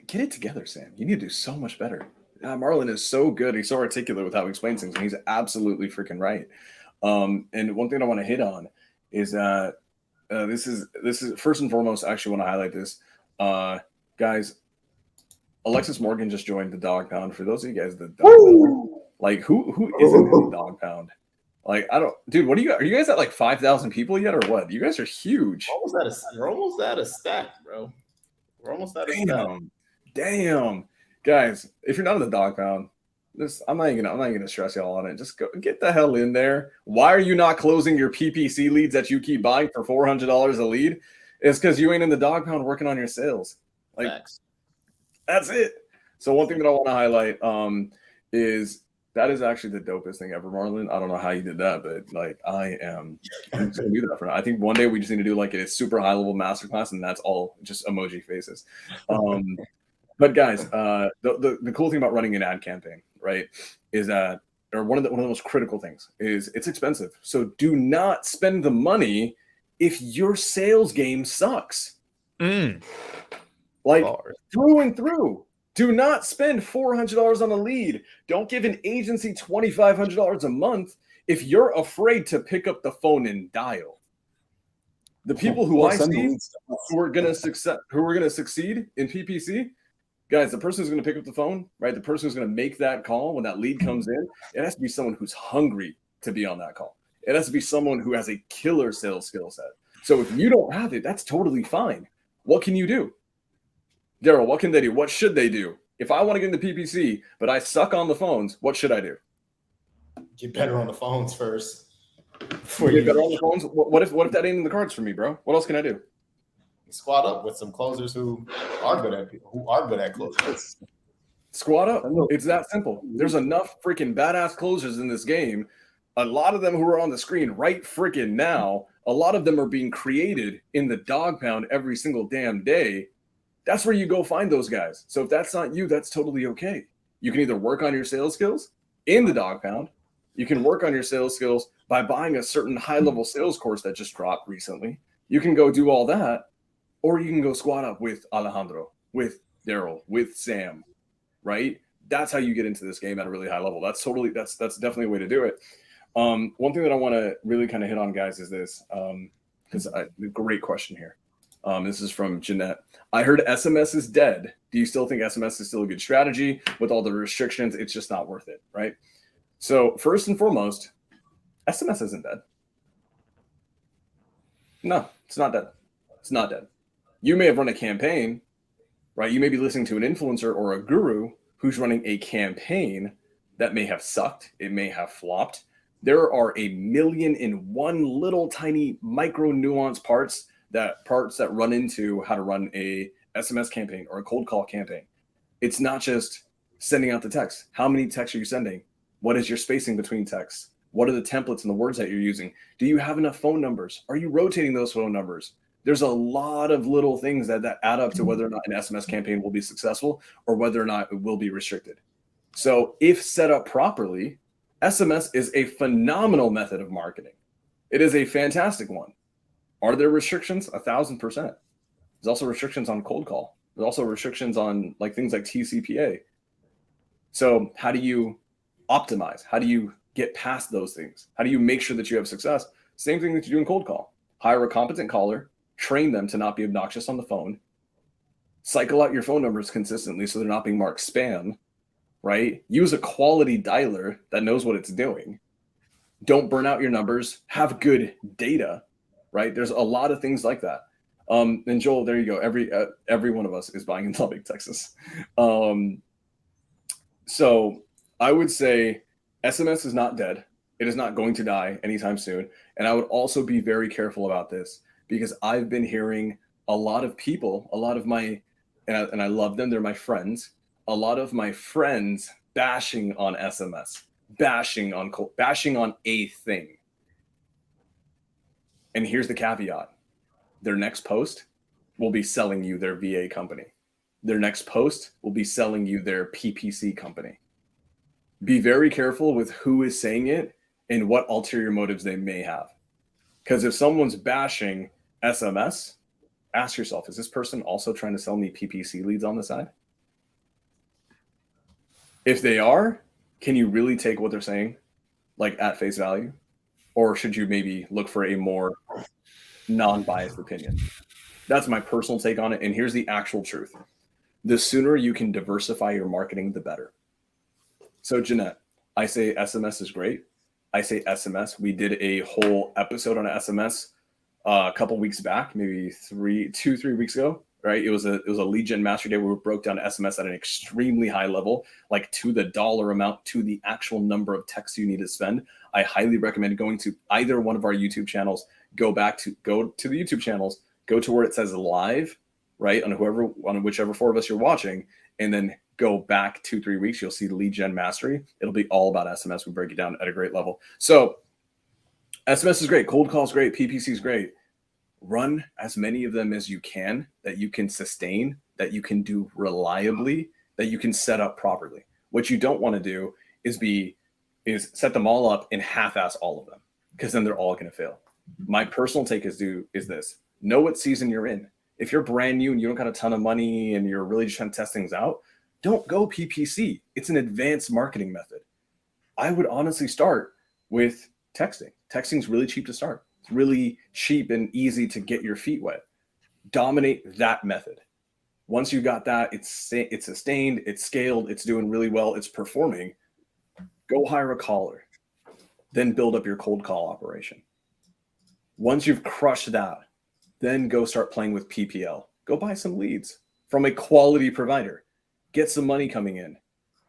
get it together, Sam. You need to do so much better. Marlon is so good. He's so articulate with how he explains things, and he's absolutely freaking right. And one thing I want to hit on is that this is first and foremost. I actually want to highlight this, guys. Alexis Morgan just joined the Dog Pound. For those of you guys that don't know, like who isn't in the Dog Pound? Like I don't, dude. What are you guys at like 5,000 people yet, or what? You guys are huge. We're almost at a stack, bro. We're almost at a stack. Damn, guys. If you're not in the Dog Pound, I'm not even gonna stress y'all on it. Just go get the hell in there. Why are you not closing your PPC leads that you keep buying for $400 a lead? It's because you ain't in the Dog Pound working on your sales. Like Facts. That's it. So one thing that I want to highlight is that is actually the dopest thing ever, Marlon. I don't know how you did that, but like I'm just gonna do that for now. I think one day we just need to do like a super high level masterclass, and that's all just emoji faces. But guys, the cool thing about running an ad campaign, right, is that, or one of the most critical things is it's expensive. So do not spend the money if your sales game sucks. Like through and through. Do not spend $400 on a lead. Don't give an agency $2,500 a month if you're afraid to pick up the phone and dial. The people who I see who are gonna succeed in PPC, guys, the person who's gonna pick up the phone, right? The person who's gonna make that call when that lead comes in, it has to be someone who's hungry to be on that call. It has to be someone who has a killer sales skill set. So if you don't have it, that's totally fine. What can you do? Daryl, what can they do? What should they do? If I want to get into PPC, but I suck on the phones, what should I do? Get better on the phones first. Get better on the phones? What if that ain't in the cards for me, bro? What else can I do? Squad up with some closers who are good at closers. Squad up. It's that simple. There's enough freaking badass closers in this game. A lot of them who are on the screen right freaking now, a lot of them are being created in the Dog Pound every single damn day. That's where you go find those guys. So if that's not you, that's totally okay. You can either work on your sales skills in the Dog Pound. You can work on your sales skills by buying a certain high-level sales course that just dropped recently. You can go do all that, or you can go squat up with Alejandro, with Daryl, with Sam, right? That's how you get into this game at a really high level. That's definitely a way to do it. One thing that I want to really kind of hit on, guys, is this, because great question here. This is from Jeanette. I heard SMS is dead. Do you still think SMS is still a good strategy? With all the restrictions, it's just not worth it, right? So first and foremost, SMS isn't dead. No, it's not dead. It's not dead. You may have run a campaign, right? You may be listening to an influencer or a guru who's running a campaign that may have sucked. It may have flopped. There are 1,000,001 little tiny micro nuance parts that run into how to run a SMS campaign or a cold call campaign. It's not just sending out the text. How many texts are you sending? What is your spacing between texts? What are the templates and the words that you're using? Do you have enough phone numbers? Are you rotating those phone numbers? There's a lot of little things that add up to whether or not an SMS campaign will be successful or whether or not it will be restricted. So if set up properly, SMS is a phenomenal method of marketing. It is a fantastic one. Are there restrictions? 1,000%. There's also restrictions on cold call. There's also restrictions on like things like TCPA. So how do you optimize? How do you get past those things? How do you make sure that you have success? Same thing that you do in cold call. Hire a competent caller, train them to not be obnoxious on the phone, cycle out your phone numbers consistently so they're not being marked spam, right? Use a quality dialer that knows what it's doing. Don't burn out your numbers. Have good data, right? There's a lot of things like that. And Joel, there you go. Every one of us is buying in Lubbock, Texas. So I would say SMS is not dead. It is not going to die anytime soon. And I would also be very careful about this because I've been hearing a lot of people, a lot of my, and I love them, they're my friends, a lot of my friends bashing on SMS, bashing on a thing. And here's the caveat. Their next post will be selling you their VA company. Their next post will be selling you their PPC company. Be very careful with who is saying it and what ulterior motives they may have. Because if someone's bashing SMS, ask yourself, is this person also trying to sell me PPC leads on the side? If they are, can you really take what they're saying like at face value? Or should you maybe look for a more non-biased opinion? That's my personal take on it. And here's the actual truth. The sooner you can diversify your marketing, the better. So Jeanette, I say SMS is great. I say SMS. We did a whole episode on SMS a couple weeks back, maybe 2-3 weeks ago, right? It was a lead gen mastery day where we broke down SMS at an extremely high level, like to the dollar amount, to the actual number of texts you need to spend. I highly recommend going to either one of our YouTube channels, go to the YouTube channels, go to where it says live, right? On whichever four of us you're watching, and then go back 2-3 weeks, you'll see the lead gen mastery. It'll be all about SMS. We break it down at a great level. So SMS is great. Cold call is great. PPC is great. Run as many of them as you can that you can sustain, that you can do reliably, that you can set up properly. What you don't want to do is set them all up and half-ass all of them, because then they're all going to fail. My personal take is this: know what season you're in. If you're brand new and you don't got a ton of money and you're really just trying to test things out, don't go PPC. It's an advanced marketing method. I would honestly start with texting. Texting is really cheap to start. It's really cheap and easy to get your feet wet. Dominate that method. Once you got that, it's sustained, it's scaled, it's doing really well, it's performing. Go hire a caller. Then build up your cold call operation. Once you've crushed that, then go start playing with PPL. Go buy some leads from a quality provider. Get some money coming in.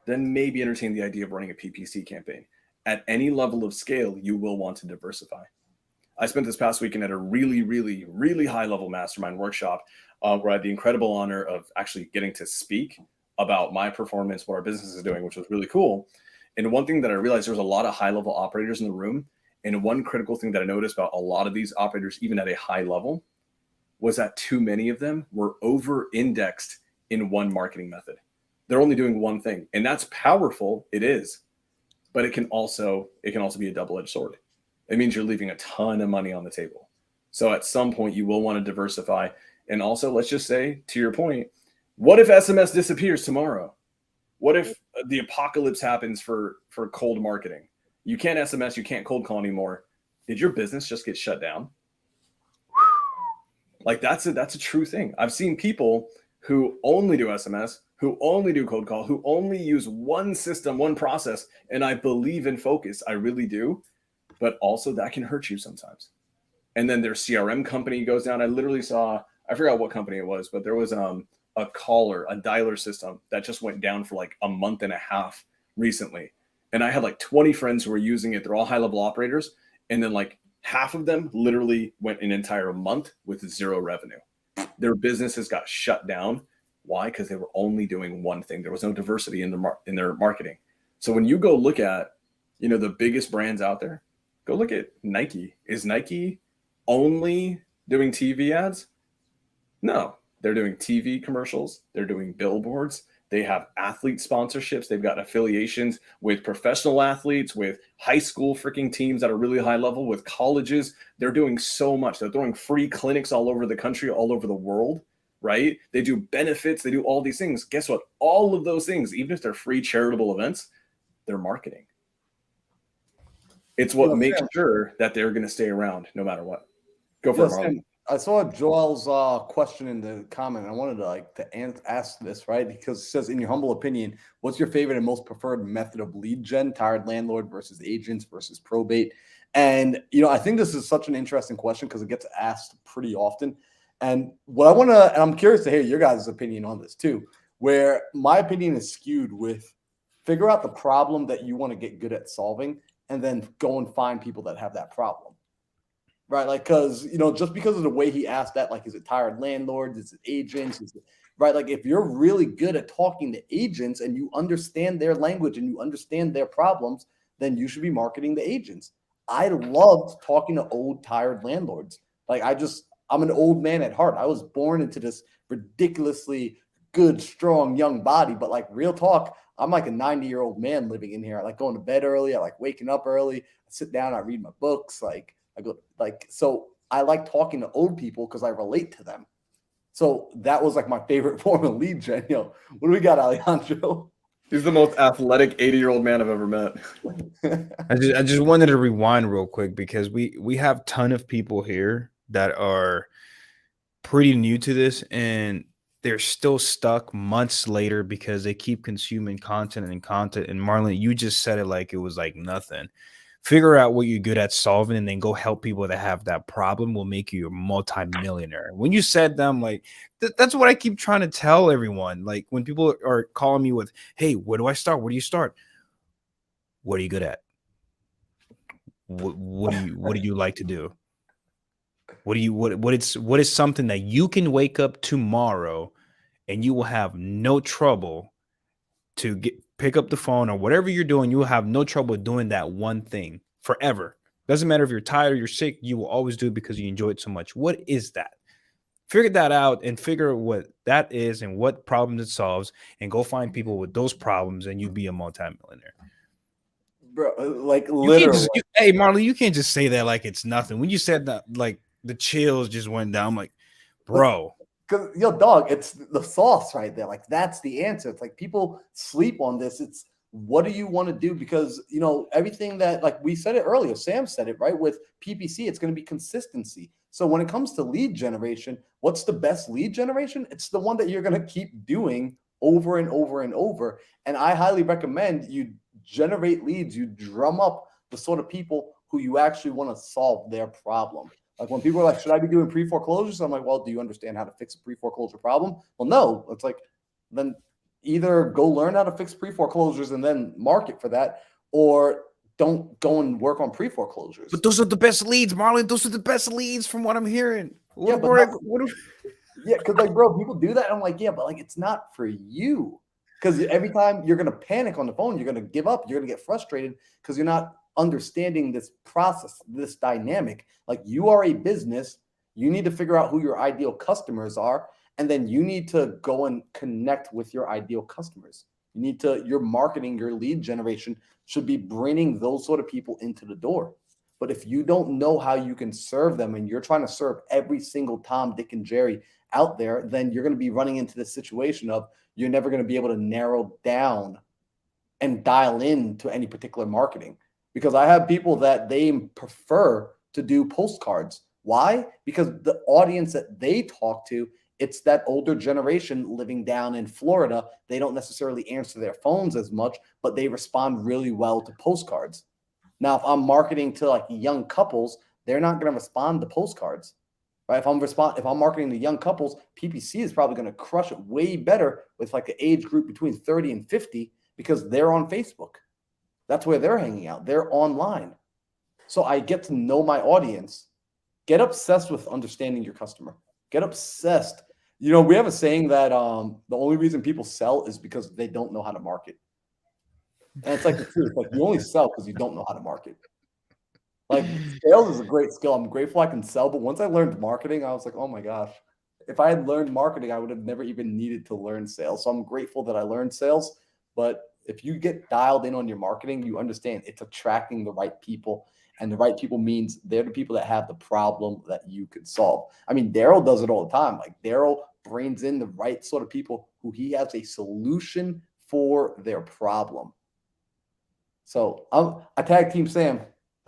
Then maybe entertain the idea of running a PPC campaign. At any level of scale, you will want to diversify. I spent this past weekend at a really, really, really high level mastermind workshop where I had the incredible honor of actually getting to speak about my performance, what our business is doing, which was really cool. And one thing that I realized, there was a lot of high level operators in the room. And one critical thing that I noticed about a lot of these operators, even at a high level, was that too many of them were over indexed in one marketing method. They're only doing one thing, and that's powerful. It is, but it can also be a double-edged sword. It means you're leaving a ton of money on the table. So at some point you will want to diversify. And also, let's just say, to your point, what if SMS disappears tomorrow? What if the apocalypse happens for cold marketing? You can't SMS, you can't cold call anymore. Did your business just get shut down? Like that's a true thing. I've seen people who only do SMS, who only do cold call, who only use one system, one process. And I believe in focus. I really do. But also that can hurt you sometimes. And then their CRM company goes down. I literally saw, I forgot what company it was, but there was a dialer system that just went down for like a month and a half recently. And I had like 20 friends who were using it. They're all high level operators. And then like half of them literally went an entire month with zero revenue. Their businesses got shut down. Why? Because they were only doing one thing. There was no diversity in their marketing. So when you go look at the biggest brands out there, go look at Nike. Is Nike only doing TV ads? No, they're doing TV commercials. They're doing billboards. They have athlete sponsorships. They've got affiliations with professional athletes, with high school freaking teams that are really high level, with colleges. They're doing so much. They're throwing free clinics all over the country, all over the world, right? They do benefits. They do all these things. Guess what? All of those things, even if they're free charitable events, they're marketing. It's what makes sure that they're going to stay around no matter what. Go for it, Marlon. I saw Joel's question in the comment. I wanted to ask this, right? Because it says, in your humble opinion, what's your favorite and most preferred method of lead gen? Tired landlord versus agents versus probate? And, I think this is such an interesting question because it gets asked pretty often. And what I want to, and I'm curious to hear your guys' opinion on this too, where my opinion is skewed with figure out the problem that you want to get good at solving and then go and find people that have that problem. Right, like, because just because of the way he asked that, like, is it tired landlords? Is it agents? Right, like, if you're really good at talking to agents and you understand their language and you understand their problems, then you should be marketing the agents. I loved talking to old tired landlords. Like, I'm an old man at heart. I was born into this ridiculously good, strong, young body, but like real talk, I'm like a 90-year-old man living in here. I like going to bed early. I like waking up early. I sit down. I read my books. So I like talking to old people because I relate to them. So that was like my favorite form of lead gen. What do we got, Alejandro? He's the most athletic 80-year-old man I've ever met. I just wanted to rewind real quick because we have a ton of people here that are pretty new to this and they're still stuck months later because they keep consuming content. And Marlon, you just said it like it was like nothing. Figure out what you're good at solving and then go help people that have that problem will make you a multi-millionaire. When you said them, like, that's what I keep trying to tell everyone. Like when people are calling me with, hey, where do I start? Where do you start? What are you good at? What do you like to do? What is something that you can wake up tomorrow and you will have no trouble to pick up the phone or whatever you're doing, you will have no trouble doing that one thing forever. Doesn't matter if you're tired or you're sick, you will always do it because you enjoy it so much. What is that? Figure that out and figure what that is and what problems it solves and go find people with those problems and you'll be a multimillionaire. Bro, like literally. Hey, Marlon, you can't just say that like it's nothing. When you said that, like the chills just went down. I'm like, bro. Because dog, it's the sauce right there. Like that's the answer. It's like people sleep on this. It's what do you want to do? Because everything that, like we said it earlier, Sam said it right with PPC. It's going to be consistency. So when it comes to lead generation, what's the best lead generation? It's the one that you're going to keep doing over and over and over. And I highly recommend you generate leads. You drum up the sort of people who you actually want to solve their problem. Like when people are like, should I be doing pre-foreclosures? I'm like, well, do you understand how to fix a pre-foreclosure problem? Well, no. It's like, then either go learn how to fix pre-foreclosures and then market for that, or don't go and work on pre-foreclosures. But those are the best leads, Marlon. Those are the best leads from what I'm hearing. Because like, bro, people do that. I'm like, yeah, but like, it's not for you. Because every time you're going to panic on the phone, you're going to give up. You're going to get frustrated because you're not understanding this process, this dynamic. Like you are a business, you need to figure out who your ideal customers are, and then you need to go and connect with your ideal customers. Your marketing, your lead generation should be bringing those sort of people into the door. But if you don't know how you can serve them and you're trying to serve every single Tom, Dick, and Jerry out there, then you're going to be running into this situation of you're never going to be able to narrow down and dial in to any particular marketing. Because I have people that they prefer to do postcards. Why? Because the audience that they talk to, it's that older generation living down in Florida. They don't necessarily answer their phones as much, but they respond really well to postcards. Now, if I'm marketing to like young couples, they're not going to respond to postcards, right? If I'm marketing to young couples, PPC is probably going to crush it way better with like an age group between 30 and 50 because they're on Facebook. That's where they're hanging out. They're online. So I get to know my audience. Get obsessed with understanding your customer. Get obsessed. We have a saying that the only reason people sell is because they don't know how to market. And it's like the truth. Like you only sell because you don't know how to market. Like sales is a great skill. I'm grateful I can sell, but once I learned marketing, I was like, oh my gosh. If I had learned marketing, I would have never even needed to learn sales. So I'm grateful that I learned sales. But if you get dialed in on your marketing, you understand it's attracting the right people. And the right people means they're the people that have the problem that you could solve. I mean, Daryl does it all the time. Like Daryl brings in the right sort of people who he has a solution for their problem. So I tag team Sam.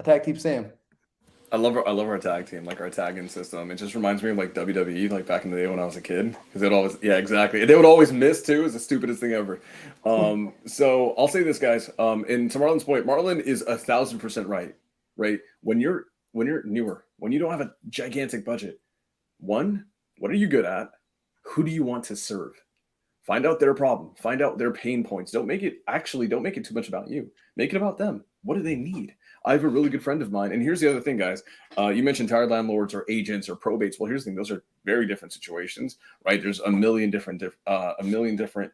I love our tag team, like our tagging system. It just reminds me of like WWE, like back in the day when I was a kid, because it always, yeah, exactly. They would always miss too. It's the stupidest thing ever. So I'll say this, guys. And to Marlon's point, Marlon is 1,000% right. Right? When you're newer, when you don't have a gigantic budget, one, what are you good at? Who do you want to serve? Find out their problem. Find out their pain points. Don't make it too much about you. Make it about them. What do they need? I have a really good friend of mine. And here's the other thing, guys. You mentioned tired landlords or agents or probates. Well, here's the thing. Those are very different situations, right? There's a million different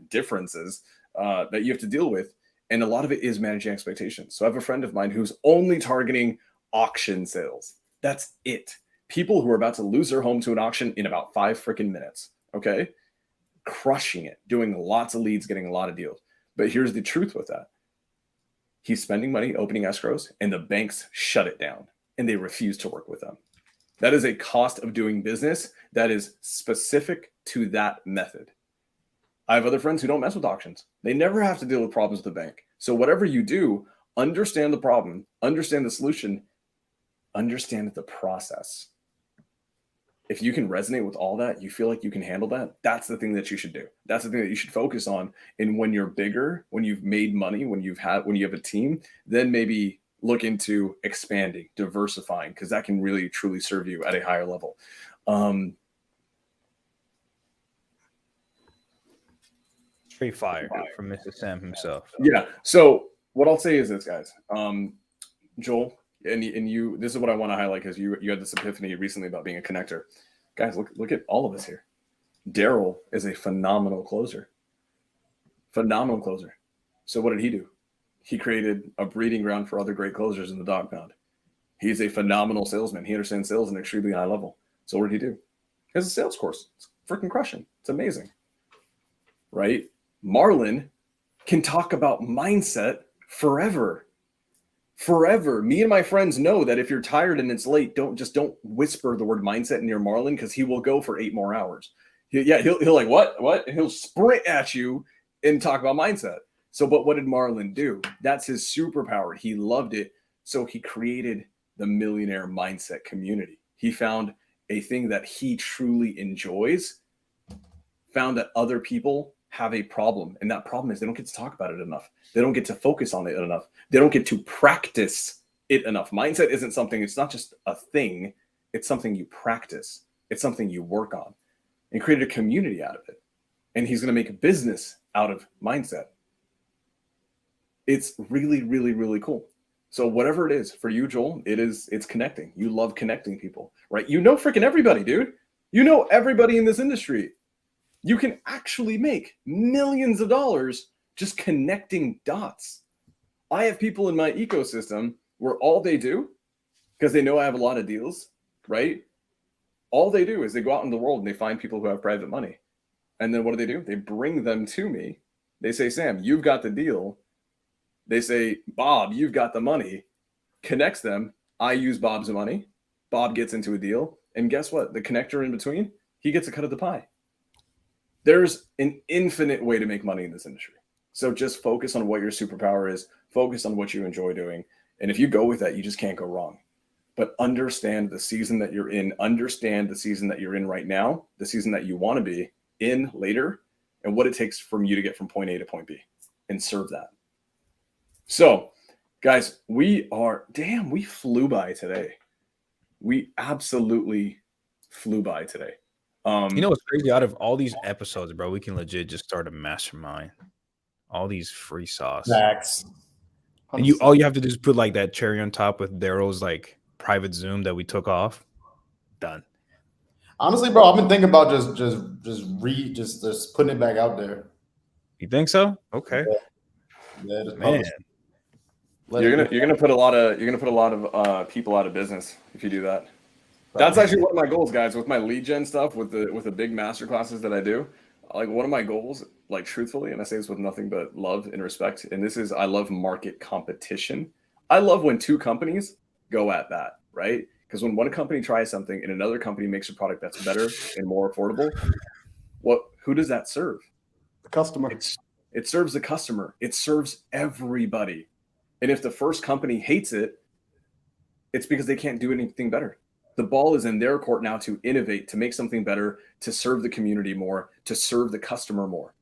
differences that you have to deal with. And a lot of it is managing expectations. So I have a friend of mine who's only targeting auction sales. That's it. People who are about to lose their home to an auction in about 5 freaking minutes. Okay. Crushing it, doing lots of leads, getting a lot of deals. But here's the truth with that. He's spending money opening escrows and the banks shut it down and they refuse to work with them. That is a cost of doing business that is specific to that method. I have other friends who don't mess with auctions. They never have to deal with problems with the bank. So whatever you do, understand the problem, understand the solution, understand the process. If you can resonate with all that, you feel like you can handle that, that's the thing that you should do. That's the thing that you should focus on. And when you're bigger, when you've made money, when you have a team, then maybe look into expanding, diversifying, because that can really truly serve you at a higher level. Straight fire from Mr. Sam himself. Yeah. So what I'll say is this, guys. Joel, and you, this is what I want to highlight because you had this epiphany recently about being a connector. Guys, look at all of us here. Daryl is a phenomenal closer. Phenomenal closer. So what did he do? He created a breeding ground for other great closers in the dog pound. He's a phenomenal salesman. He understands sales at an extremely high level. So what did he do? He has a sales course. It's freaking crushing. It's amazing. Right? Marlon can talk about mindset forever. Forever. Me and my friends know that if you're tired and it's late, don't whisper the word mindset near Marlon because he will go for 8 more hours. He'll like, what? And he'll sprint at you and talk about mindset. So, but what did Marlon do? That's his superpower. He loved it. So he created the Millionaire Mindset community. He found a thing that he truly enjoys, found that other people have a problem. And that problem is they don't get to talk about it enough. They don't get to focus on it enough. They don't get to practice it enough. Mindset isn't something, it's not just a thing. It's something you practice. It's something you work on, and create a community out of it. And he's going to make a business out of mindset. It's really, really, really cool. So whatever it is for you, Joel, it's connecting. You love connecting people, right? You know freaking everybody, dude. You know everybody in this industry. You can actually make millions of dollars just connecting dots. I have people in my ecosystem where all they do, because they know I have a lot of deals, right? All they do is they go out in the world and they find people who have private money. And then what do? They bring them to me. They say, Sam, you've got the deal. They say, Bob, you've got the money. Connects them. I use Bob's money. Bob gets into a deal. And guess what? The connector in between, he gets a cut of the pie. There's an infinite way to make money in this industry. So just focus on what your superpower is. Focus on what you enjoy doing. And if you go with that, you just can't go wrong. But understand the season that you're in. Understand the season that you're in right now, the season that you want to be in later, and what it takes from you to get from point A to point B, and serve that. So, guys, we flew by today. We absolutely flew by today. You know what's crazy? Out of all these episodes, bro, we can legit just start a mastermind. All these free sauce. Facts. And all you have to do is put like that cherry on top with Daryl's like private Zoom that we took off. Done. Honestly, bro, I've been thinking about just putting it back out there. You think so? Okay. Yeah, just Man, You're gonna put a lot of people out of business if you do that. That's actually one of my goals, guys, with my lead gen stuff, with the big master classes that I do. Like one of my goals, like truthfully, and I say this with nothing but love and respect, and this is I love market competition. I love when two companies go at that, right? Because when one company tries something and another company makes a product that's better and more affordable, who does that serve? The customer. It serves the customer. It serves everybody. And if the first company hates it, it's because they can't do anything better. The ball is in their court now to innovate, to make something better, to serve the community more, to serve the customer more.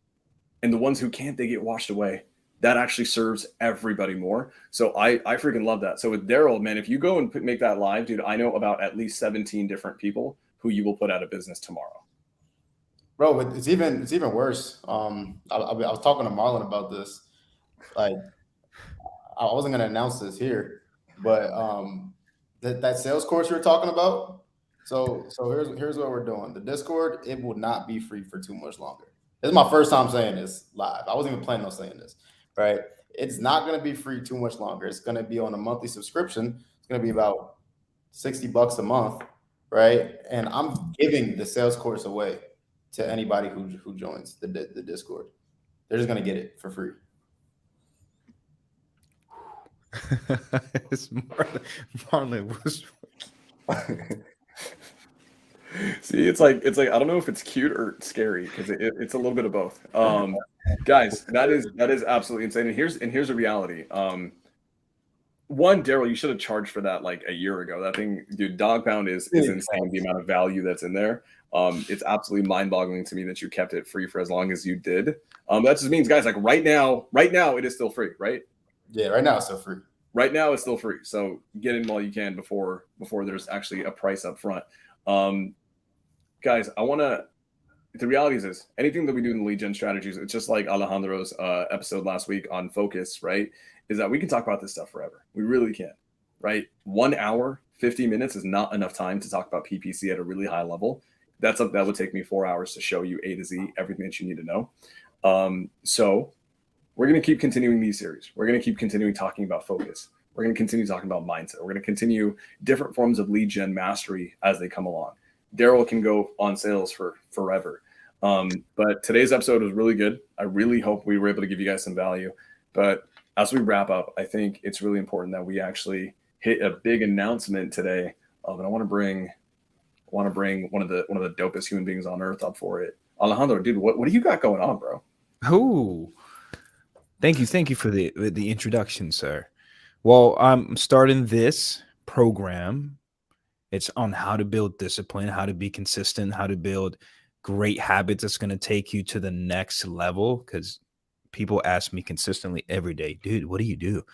And the ones who can't, they get washed away. That actually serves everybody more. So I freaking love that. So with Daryl, man, if you go and make that live, dude, I know about at least 17 different people who you will put out of business tomorrow. Bro, it's even worse. I was talking to Marlon about this. Like, I wasn't gonna announce this here, but that sales course you were talking about. So here's what we're doing. The Discord, it will not be free for too much longer. This is my first time saying this live. I wasn't even planning on saying this, right? It's not going to be free too much longer. It's going to be on a monthly subscription. It's going to be about $60 a month, right? And I'm giving the sales course away to anybody who joins the Discord. They're just going to get it for free. It's Marlon was. See, it's like I don't know if it's cute or scary because it's a little bit of both. Guys, that is absolutely insane. And here's a reality. One, Daryl, you should have charged for that like a year ago. That thing, dude, Dogpound is insane. The amount of value that's in there. It's absolutely mind-boggling to me that you kept it free for as long as you did. That just means, guys, like right now it is still free, right? Yeah, right now it's still free. Right now it's still free. So get in while you can before there's actually a price up front. Guys, the reality is this: anything that we do in the lead gen strategies, it's just like Alejandro's episode last week on focus, right? Is that we can talk about this stuff forever. We really can, right? 1 hour, 50 minutes is not enough time to talk about PPC at a really high level. That would take me 4 hours to show you A to Z, everything that you need to know. So we're going to keep continuing these series. We're going to keep continuing talking about focus. We're going to continue talking about mindset. We're going to continue different forms of lead gen mastery as they come along. Daryl can go on sales for forever. But today's episode was really good. I really hope we were able to give you guys some value. But as we wrap up, I think it's really important that we actually hit a big announcement today. And I want to bring one of the dopest human beings on earth up for it. Alejandro, dude, what do you got going on, bro? Oh, thank you for the introduction, sir. Well, I'm starting this program. It's on how to build discipline, how to be consistent, how to build great habits that's going to take you to the next level. Because people ask me consistently every day, dude, what do you do?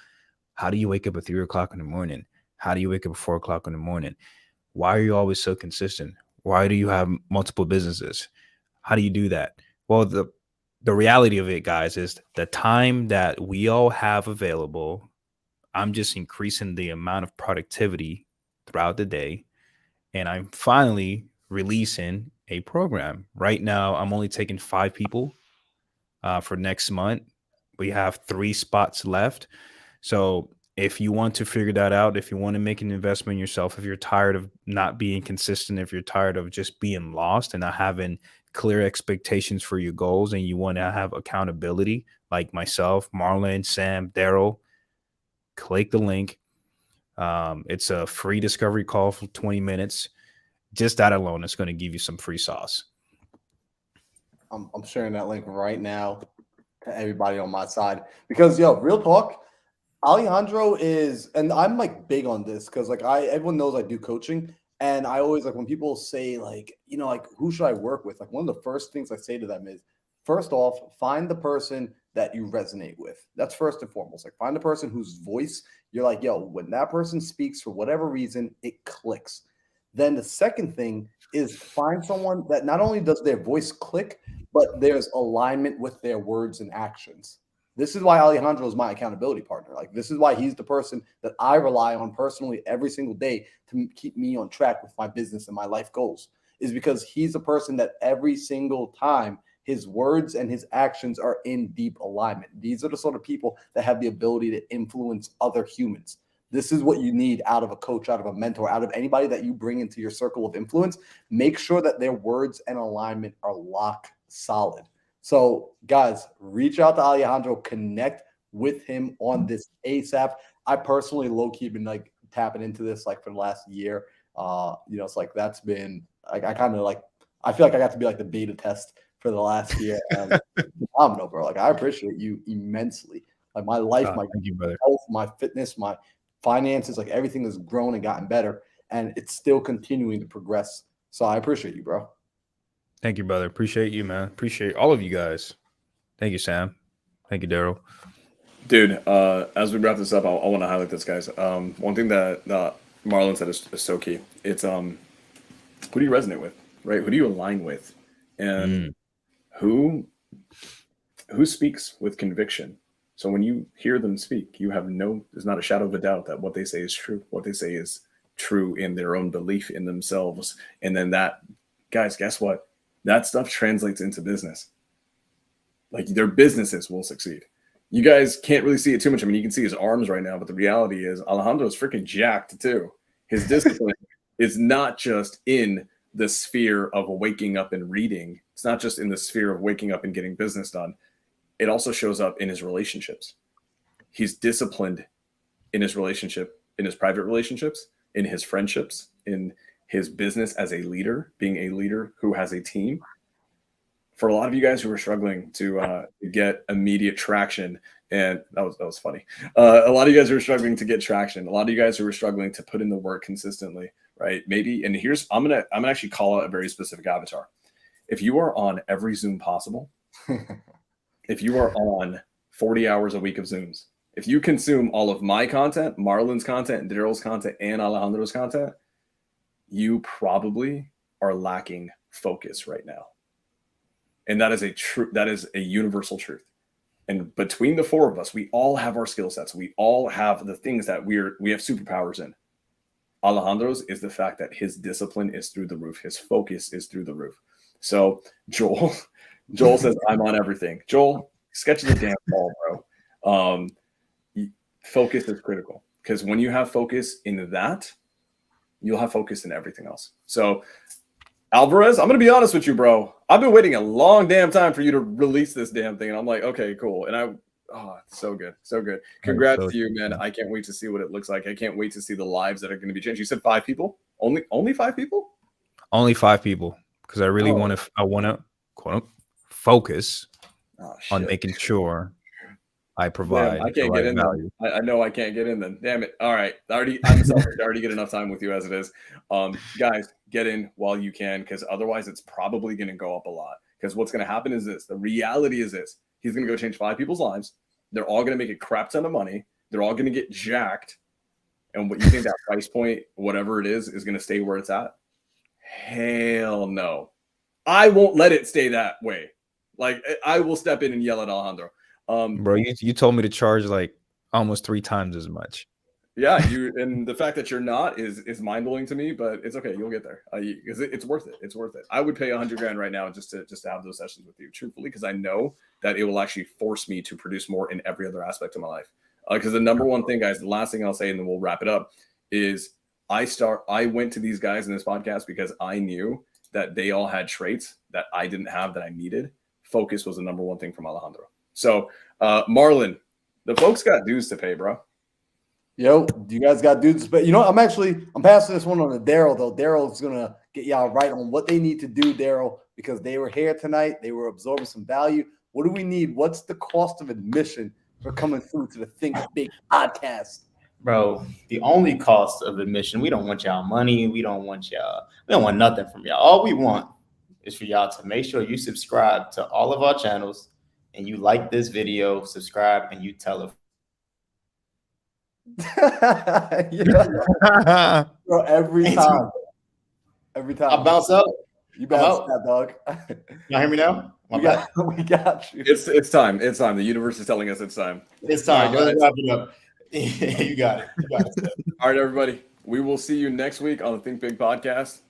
How do you wake up at 3 o'clock in the morning? How do you wake up at 4 o'clock in the morning? Why are you always so consistent? Why do you have multiple businesses? How do you do that? Well, the reality of it, guys, is the time that we all have available, I'm just increasing the amount of productivity throughout the day. And I'm finally releasing a program. Right now, I'm only taking 5 people for next month. We have 3 spots left. So if you want to figure that out, if you want to make an investment in yourself, if you're tired of not being consistent, if you're tired of just being lost and not having clear expectations for your goals, and you want to have accountability like myself, Marlon, Sam, Daryl, click the link. It's a free discovery call for 20 minutes. Just that alone is going to give you some free sauce. I'm sharing that link right now to everybody on my side because, real talk, Alejandro is, and I'm like big on this because like everyone knows I do coaching, and I always like when people say like, like who should I work with? Like one of the first things I say to them is, first off, find the person that you resonate with. That's first and foremost. Like find the person whose voice you're like, when that person speaks for whatever reason, it clicks. Then the second thing is find someone that not only does their voice click, but there's alignment with their words and actions. This is why Alejandro is my accountability partner. Like this is why he's the person that I rely on personally every single day to keep me on track with my business and my life goals, is because he's the person that every single time His words and his actions are in deep alignment. These are the sort of people that have the ability to influence other humans. This is what you need out of a coach, out of a mentor, out of anybody that you bring into your circle of influence. Make sure that their words and alignment are lock solid. So, guys, reach out to Alejandro, connect with him on this ASAP. I personally low-key been like tapping into this like for the last year. It's like that's been like I kind of like I feel like I got to be like the beta test for the last year. Phenomenal, bro. Like I appreciate you immensely. Like my life, my health, my fitness, my finances, like everything has grown and gotten better, and it's still continuing to progress. So I appreciate you, bro. Thank you, brother. Appreciate you, man. Appreciate all of you guys. Thank you, Sam. Thank you, Daryl. Dude, as we wrap this up, I want to highlight this, guys. One thing that Marlon said is so key. It's who do you resonate with, right? Who do you align with, and who speaks with conviction. So when you hear them speak, there's not a shadow of a doubt that what they say is true. What they say is true in their own belief in themselves, and then that, guys, guess what? That stuff translates into business. Like their businesses will succeed. You guys can't really see it too much. I mean, you can see his arms right now, but the reality is Alejandro's freaking jacked too. His discipline is not just in the sphere of waking up and reading. It's not just in the sphere of waking up and getting business done. It also shows up in his relationships. He's disciplined in his relationship, in his private relationships, in his friendships, in his business as a leader, being a leader who has a team. For a lot of you guys who are struggling to get immediate traction, and that was funny. A lot of you guys who are struggling to get traction. A lot of you guys who are struggling to put in the work consistently, right? Maybe, and here's I'm gonna actually call out a very specific avatar. If you are on every Zoom possible, if you are on 40 hours a week of Zooms, if you consume all of my content, Marlon's content, Daryl's content, and Alejandro's content, you probably are lacking focus right now. And that is a universal truth. And between the four of us, we all have our skill sets. We all have the things that we have superpowers in. Alejandro's is the fact that his discipline is through the roof. His focus is through the roof. So Joel says, I'm on everything. Joel, sketch the damn ball, bro. Focus is critical, because when you have focus in that, you'll have focus in everything else. So Alvarez, I'm going to be honest with you, bro. I've been waiting a long damn time for you to release this damn thing. And I'm like, okay, cool. And so good. So good. Congrats to you, man. I can't wait to see what it looks like. I can't wait to see the lives that are going to be changed. You said 5 people? Only 5 people? Only 5 people. Because I really want to, quote unquote, focus on making sure I provide. Damn, I can't get in value. I know I can't get in then. Damn it. All right. I'm selfish. I already get enough time with you as it is. Guys, get in while you can, because otherwise it's probably going to go up a lot. Because what's going to happen is this. The reality is this. He's going to go change 5 people's lives. They're all going to make a crap ton of money. They're all going to get jacked. And what you think that price point, whatever it is going to stay where it's at? Hell no. I won't let it stay that way. Like, I will step in and yell at Alejandro. Bro, you told me to charge like almost 3 times as much. Yeah, and the fact that you're not is mind-blowing to me, but it's okay. You'll get there because it's worth it. It's worth it. I would pay $100,000 right now just to have those sessions with you, truthfully, because I know that it will actually force me to produce more in every other aspect of my life. Because the number one thing, guys, the last thing I'll say, and then we'll wrap it up, is I went to these guys in this podcast because I knew that they all had traits that I didn't have that I needed. Focus was the number one thing from Alejandro. So, Marlon, the folks got dues to pay, bro. Yo, you guys got dudes, but you know, I'm passing this one on to Daryl, though. Daryl's gonna get y'all right on what they need to do, Daryl, because they were here tonight. They were absorbing some value. What do we need? What's the cost of admission for coming through to the Think Big podcast? Bro, the only cost of admission, we don't want y'all money. We don't want nothing from y'all. All we want is for y'all to make sure you subscribe to all of our channels and you like this video, subscribe, and you tell a yeah. Bro, every time. I bounce up. You bounce that, dog. Y'all hear me now? We got you. It's time. It's time. The universe is telling us it's time. It's time. Let's wrap it up. You got it. All right, everybody. We will see you next week on the Think Big podcast.